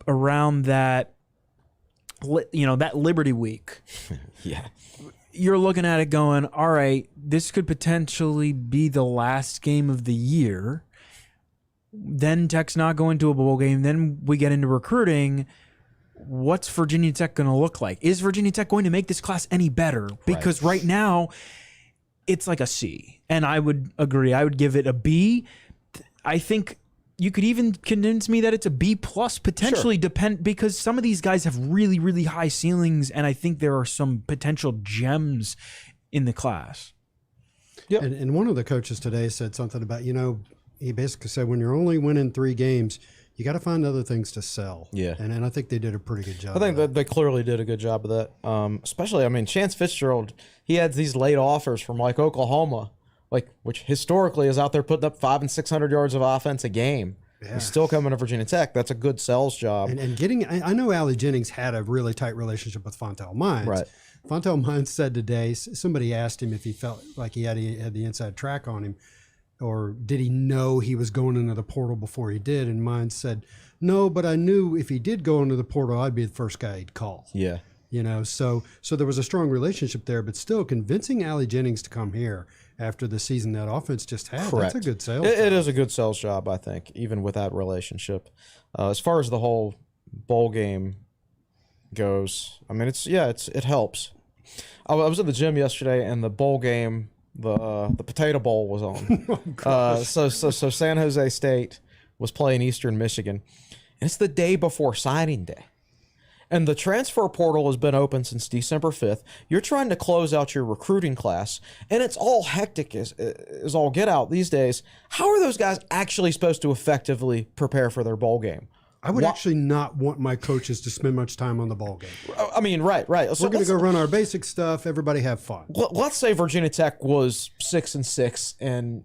around that. That Liberty Week.
Yeah.
You're looking at it going, all right, this could potentially be the last game of the year. Then Tech's not going to a bowl game. Then we get into recruiting. What's Virginia Tech going to look like? Is Virginia Tech going to make this class any better? Because right now, it's like a C. And I would agree. I would give it a B. I think you could even convince me that it's a B plus potentially, because some of these guys have really, really high ceilings, and I think there are some potential gems in the class.
Yep.
And one of the coaches today said something about, he basically said when you're only winning 3 games, you got to find other things to sell.
Yeah.
And I think they did a pretty good job.
I think that they clearly did a good job of that. Especially, Chance Fitzgerald, he had these late offers from like Oklahoma, which historically is out there putting up 500 and 600 yards of offense a game.
Yeah.
He's still coming to Virginia Tech. That's a good sales job.
And getting, I know Allie Jennings had a really tight relationship with Fontel Mines.
Right.
Fontel Mines said today, somebody asked him if he felt like he had the inside track on him, or did he know he was going into the portal before he did? And Mines said, no, but I knew if he did go into the portal, I'd be the first guy he'd call.
Yeah.
So there was a strong relationship there, but still convincing Allie Jennings to come here after the season that offense just had.
Correct.
That's a good sales
It
job.
is a good sales job, I think, even with that relationship. As far as the whole bowl game goes, it helps. I was at the gym yesterday, and the bowl game, the Potato Bowl was on. So San Jose State was playing Eastern Michigan, and it's the day before signing day. And the transfer portal has been open since December 5th. You're trying to close out your recruiting class, and it's all hectic as all get out these days. How are those guys actually supposed to effectively prepare for their bowl game?
I would actually not want my coaches to spend much time on the ball game.
Right. So
We're going to go run our basic stuff. Everybody have fun.
Let's say Virginia Tech was 6-6 and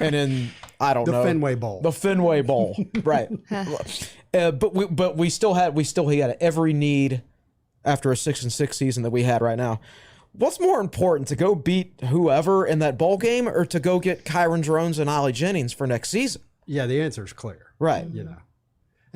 in
The Fenway Bowl.
The Fenway Bowl, right? But we still had every need after a 6-6 season that we had right now. What's more important, to go beat whoever in that bowl game, or to go get Kyron Drones and Ollie Jennings for next season?
Yeah, the answer is clear.
Right.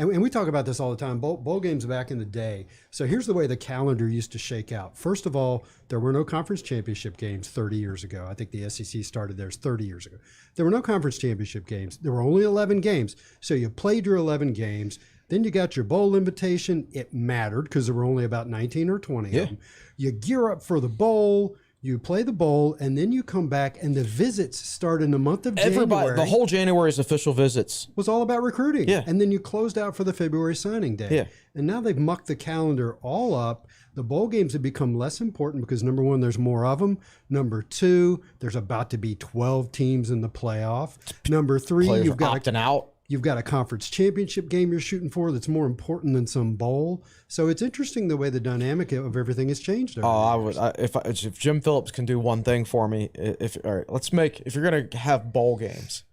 And we talk about this all the time, bowl games back in the day. So here's the way the calendar used to shake out. First of all, there were no conference championship games 30 years ago. I think the SEC started theirs 30 years ago. There were no conference championship games. There were only 11 games. So you played your 11 games. Then you got your bowl invitation. It mattered because there were only about 19 or 20 of them. You gear up for the bowl. You play the bowl, and then you come back, and the visits start in the month of January.
The whole January is official visits.
Was all about recruiting.
Yeah.
And then you closed out for the February signing day.
Yeah.
And now they've mucked the calendar all up. The bowl games have become less important because, number one, there's more of them. Number two, there's about to be 12 teams in the playoff. Number three,
Players
you've got
opting out.
You've got a conference championship game you're shooting for that's more important than some bowl. So it's interesting the way the dynamic of everything has changed.
If Jim Phillips can do one thing for me, if you're gonna have bowl games,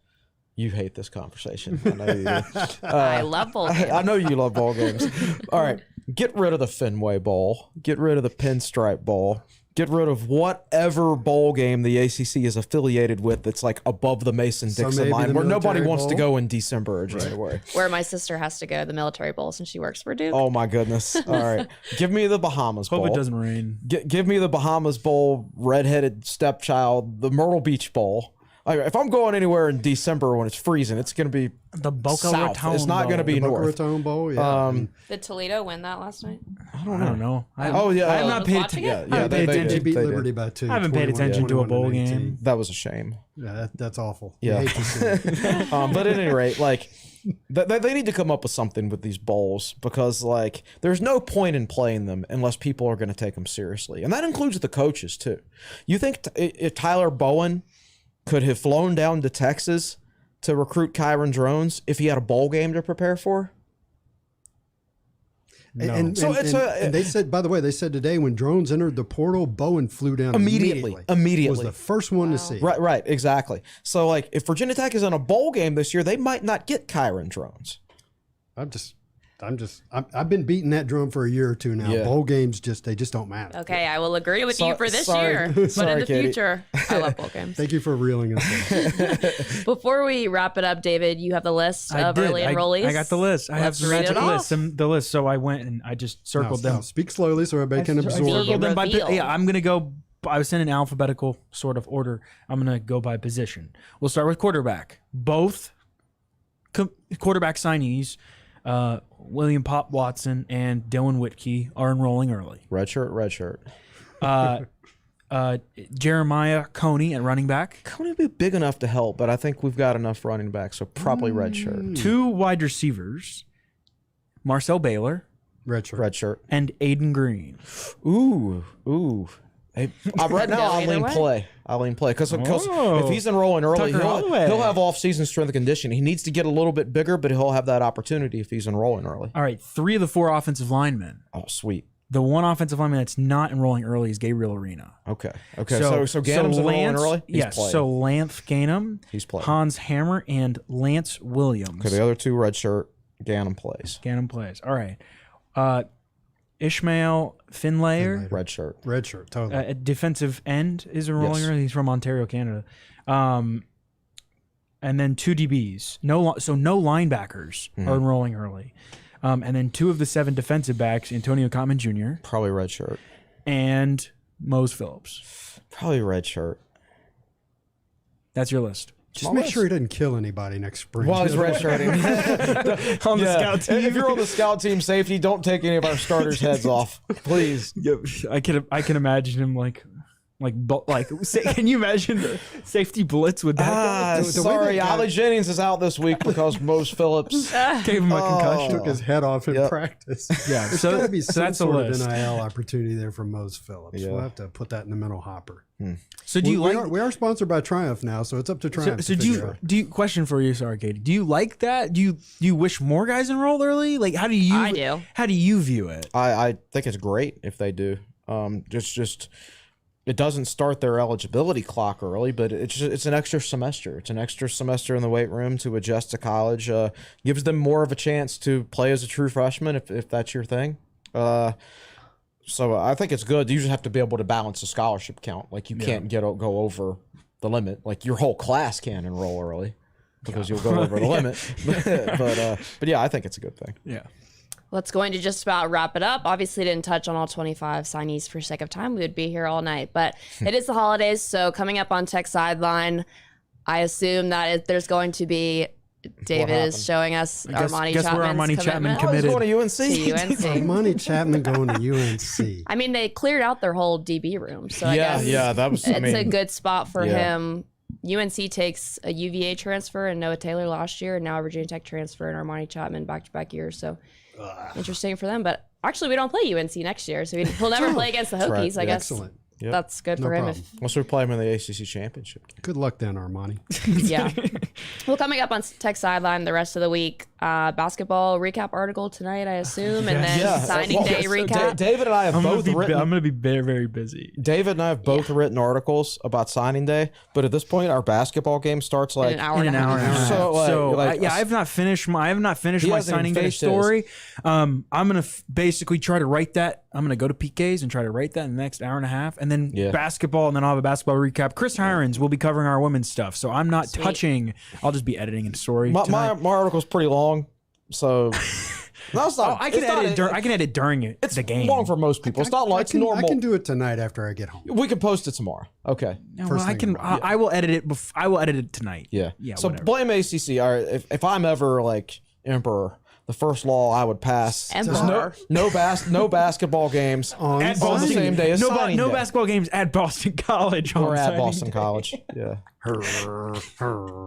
you hate this conversation. I know you do.
I love bowl games.
I know you love bowl games. All right, get rid of the Fenway Bowl. Get rid of the Pinstripe Bowl. Get rid of whatever bowl game the ACC is affiliated with that's like above the Mason-Dixon line, where nobody wants to go in December or January.
Where my sister has to go, the Military Bowl, since she works for Duke.
Oh, my goodness. All right. Give me the Bahamas Bowl.
Hope it doesn't rain.
Give me the Bahamas Bowl, redheaded stepchild, the Myrtle Beach Bowl. If I'm going anywhere in December when it's freezing, it's going to be
the Boca
south.
Raton
It's not going to be
The Boca
north.
Raton Bowl, yeah.
Did Toledo win that last night?
I don't know. I have not
was
paid
watching
attention.
it?
Yeah,
they
did.
beat
They did.
Liberty by 2.
I haven't paid
21
attention to a bowl
21-18.
game.
That was a shame.
Yeah, that's awful.
Yeah.
You hate to see it.
But at any rate, like they need to come up with something with these bowls, because like there's no point in playing them unless people are going to take them seriously, and that includes the coaches too. You think if Tyler Bowen could have flown down to Texas to recruit Kyron Drones if he had a bowl game to prepare for?
No.
And they said, by the way, they said today when Drones entered the portal, Bowen flew down
Immediately.
Was the first one to see.
Right, exactly. So like if Virginia Tech is in a bowl game this year, they might not get Kyron Drones.
I've been beating that drum for a year or two now.
Yeah.
Bowl games they just don't matter.
Okay, I will agree with you for this
sorry.
year. But
Sorry,
in the
Katie.
future, I love bowl games.
Thank you for reeling us in.
Before we wrap it up, David, you have the list of early enrollees.
I got the list. I have
Let's
the
read it
magic
off.
list. The list. So I went and I just circled
Now,
them.
speak slowly so everybody can
I
absorb.
circled them by.
Reveal.
Yeah, I'm gonna go. I was in an alphabetical sort of order. I'm gonna go by position. We'll start with quarterback. Both quarterback signees, William Pop Watson and Dylan Whitkey, are enrolling early.
Red shirt.
Jeremiah Coney at running back.
Coney would be big enough to help, but I think we've got enough running backs, so probably red shirt.
2 wide receivers, Marcel Baylor
Red shirt.
Red shirt.
and Aiden Green.
Ooh. Hey, right now,
Go either way.
I lean play because
Oh.
if he's enrolling early,
Tucker Holloway.
he'll have off-season strength and conditioning. He needs to get a little bit bigger, but he'll have that opportunity if he's enrolling early.
All right, 3 of the 4 offensive linemen.
Oh, sweet.
The one offensive lineman that's not enrolling early is Gabriel Arena.
Okay. So Ganem's enrolling early?
Yes. So Lance Ganem,
He's playing.
Hans Hammer, and Lance Williams.
Okay, the other 2 red shirt, Ganem plays.
Ganem plays. All right. Ishmael Finlayer,
Red shirt.
Red shirt, totally.
a defensive end, is enrolling
Yes.
early. He's from Ontario, Canada. And then 2 DBs. No linebackers are enrolling early. And then 2 of the 7 defensive backs, Antonio Cottman Jr.
Probably red shirt.
and Mose Phillips.
Probably red shirt.
That's your list.
Just make sure he doesn't kill anybody next spring.
While he's red shirting.
On the scout team.
If you're on the scout team safety, don't take any of our starters' heads off, please.
I can imagine him can you imagine the safety blitz with that guy?
Sorry, Ollie Jennings is out this week because Mose Phillips.
Gave him a concussion.
Took his head off in
Yep.
practice.
Yeah,
There's
so
got to be some
that's a
sort of
list.
NIL opportunity there for Mose Phillips.
Yeah.
We'll have to put that in the mental hopper.
So do you
we are sponsored by Triumph now, so it's up to Triumph.
So
to figure out.
question for you, sorry, Katie. Do you like that? Do you wish more guys enrolled early? Like how do you
I do.
How do you view it?
I think it's great if they do. Just it doesn't start their eligibility clock early, but it's an extra semester. It's an extra semester in the weight room to adjust to college. Gives them more of a chance to play as a true freshman if that's your thing. So I think it's good. You just have to be able to balance the scholarship count. Like you can't go over the limit. Like your whole class can't enroll early because you'll go over the limit. But yeah, I think it's a good thing.
Yeah.
Well, it's going to just about wrap it up. Obviously, didn't touch on all 25 signees for sake of time. We would be here all night, but it is the holidays. So coming up on Tech Sideline, I assume that there's going to be David is showing us Armani
guess where
Chapman's
Armani Chapman
commitment.
Oh, he's
committed.
going to UNC.
To UNC.
Armani Chapman going to UNC.
I mean, they cleared out their whole DB room, so I guess
that was.
it's a good spot for
yeah.
him. UNC takes a UVA transfer and Noah Taylor last year, and now a Virginia Tech transfer and Armani Chapman back-to-back years. So interesting for them. But actually, we don't play UNC next year, so we'll never play against the Hokies.
right.
I guess
Excellent.
Yep.
that's good
No
for him.
problem.
Unless we play him in the ACC championship.
Good luck then, Armani.
Yeah. Well, coming up on Tech Sideline the rest of the week, basketball recap article tonight, I assume, and then signing day recap.
David and I have
I'm
both written.
going to be very, very busy.
David and I have both written articles about signing day, but at this point, our basketball game starts like
in an hour
In
and
an
a
hour and a
half.
half.
So,
I have not finished my
He
my
hasn't
signing
even
day
finished his.
story. I'm gonna basically try to write that. I'm gonna go to PK's and try to write that in the next hour and a half, and then basketball, and then I'll have a basketball recap. Chris Hirons will be covering our women's stuff, so I'm not touching. I'll just be editing a story.
my article's pretty long, so no, it's not.
I can edit. I can edit during it.
It's
the game.
long for most people. It's not like normal.
I can do it tonight after I get home.
We can post it tomorrow. Okay.
No,
First
well, I
thing
can.
tomorrow.
I will edit it. I will edit it tonight.
Yeah.
Yeah.
So
whatever.
blame ACC. All right. If I'm ever like emperor, the first law I would pass is
Emperor.
no basketball games
On
on the
signing
same day as
no
signing day.
basketball games at Boston College
or
on
at
signing
Boston
day.
College. Yeah.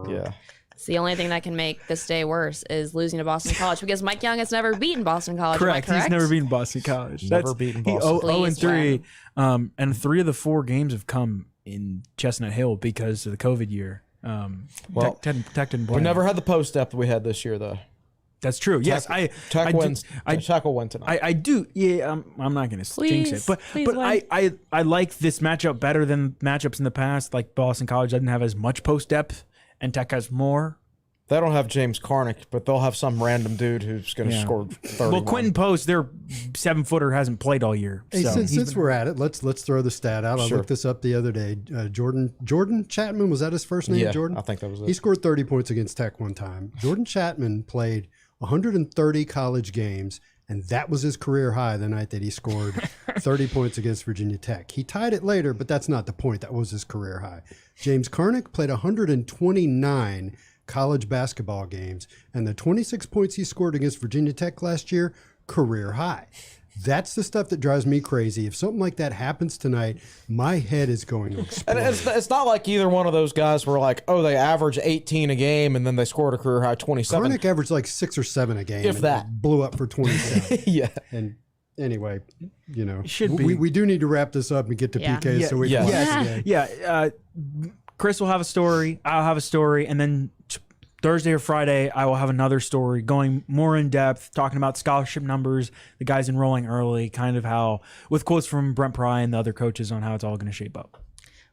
Yeah.
It's the only thing that can make this day worse is losing to Boston College because Mike Young has never beaten Boston College. Am I
Correct. He's never beaten Boston College.
Never beaten Boston.
He 0 and
Please
3, and 3 of the 4 games have come in Chestnut Hill because of the COVID year.
Well,
Tech didn't play.
We never had the post depth we had this year though.
That's true. Yes,
Tech wins. Tech will win tonight.
I do. Yeah, I'm not going to jinx it, but
please win.
I like this matchup better than matchups in the past. Like Boston College doesn't have as much post depth, and Tech has more.
They don't have James Karnick, but they'll have some random dude who's going to score 30.
Well, Quentin Post, their 7-footer, hasn't played all year.
Hey,
So
since we're at it, let's throw the stat out. I looked this up the other day. Jordan Chapman, was that his first name?
Yeah,
Jordan.
I think that was it.
He scored 30 points against Tech one time. Jordan Chapman played 130 college games, and that was his career high the night that he scored 30 points against Virginia Tech. He tied it later, but that's not the point. That was his career high. James Karnick played 129 college basketball games, and the 26 points he scored against Virginia Tech last year, career high. That's the stuff that drives me crazy. If something like that happens tonight, my head is going to explode.
And it's not like either one of those guys were like, oh, they average 18 a game and then they scored a career high 27.
Karnick averaged like 6 or 7 a game.
If
and
that.
blew up for 27.
Yeah.
And anyway,
should be.
We do need to wrap this up and get to
Yeah.
PK so we can
Yes.
watch the game.
Chris will have a story. I'll have a story, and then Thursday or Friday, I will have another story going more in depth, talking about scholarship numbers, the guys enrolling early, kind of how, with quotes from Brent Pry and the other coaches on how it's all going to shape up.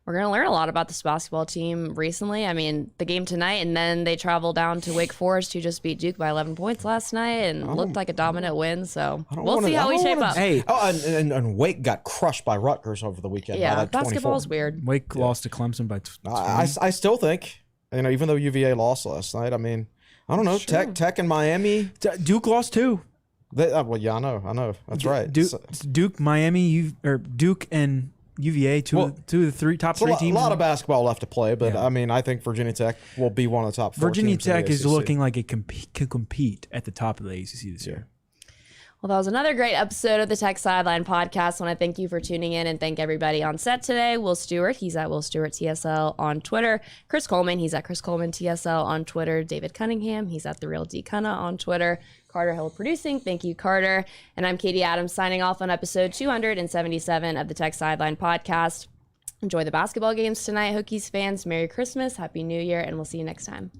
We're going to learn a lot about this basketball team recently. I mean, the game tonight, and then they travel down to Wake Forest, who just beat Duke by 11 points last night and looked like a dominant win. So we'll see how we shape up.
Hey,
and Wake got crushed by Rutgers over the weekend.
Yeah,
by like 24.
basketball's weird.
Wake lost to Clemson by 20.
I still think, even though UVA lost last night, I mean, I don't know. Tech and Miami.
Duke lost too.
Well, yeah, I know. That's right.
Duke, Miami, Duke and UVA, two of the top three teams.
A lot of basketball left to play, but I mean, I think Virginia Tech will be one of the top 4
Virginia
teams in the
Tech is
ACC.
looking like it can compete at the top of the ACC this year.
Well, that was another great episode of the Tech Sideline Podcast. I want to thank you for tuning in and thank everybody on set today. Will Stewart, he's at Will Stewart TSL on Twitter. Chris Coleman, he's at Chris Coleman TSL on Twitter. David Cunningham, he's at The Real D Cunna on Twitter. Carter Hill producing. Thank you, Carter. And I'm Katie Adams signing off on episode 277 of the Tech Sideline Podcast. Enjoy the basketball games tonight, Hokies fans. Merry Christmas, Happy New Year, and we'll see you next time.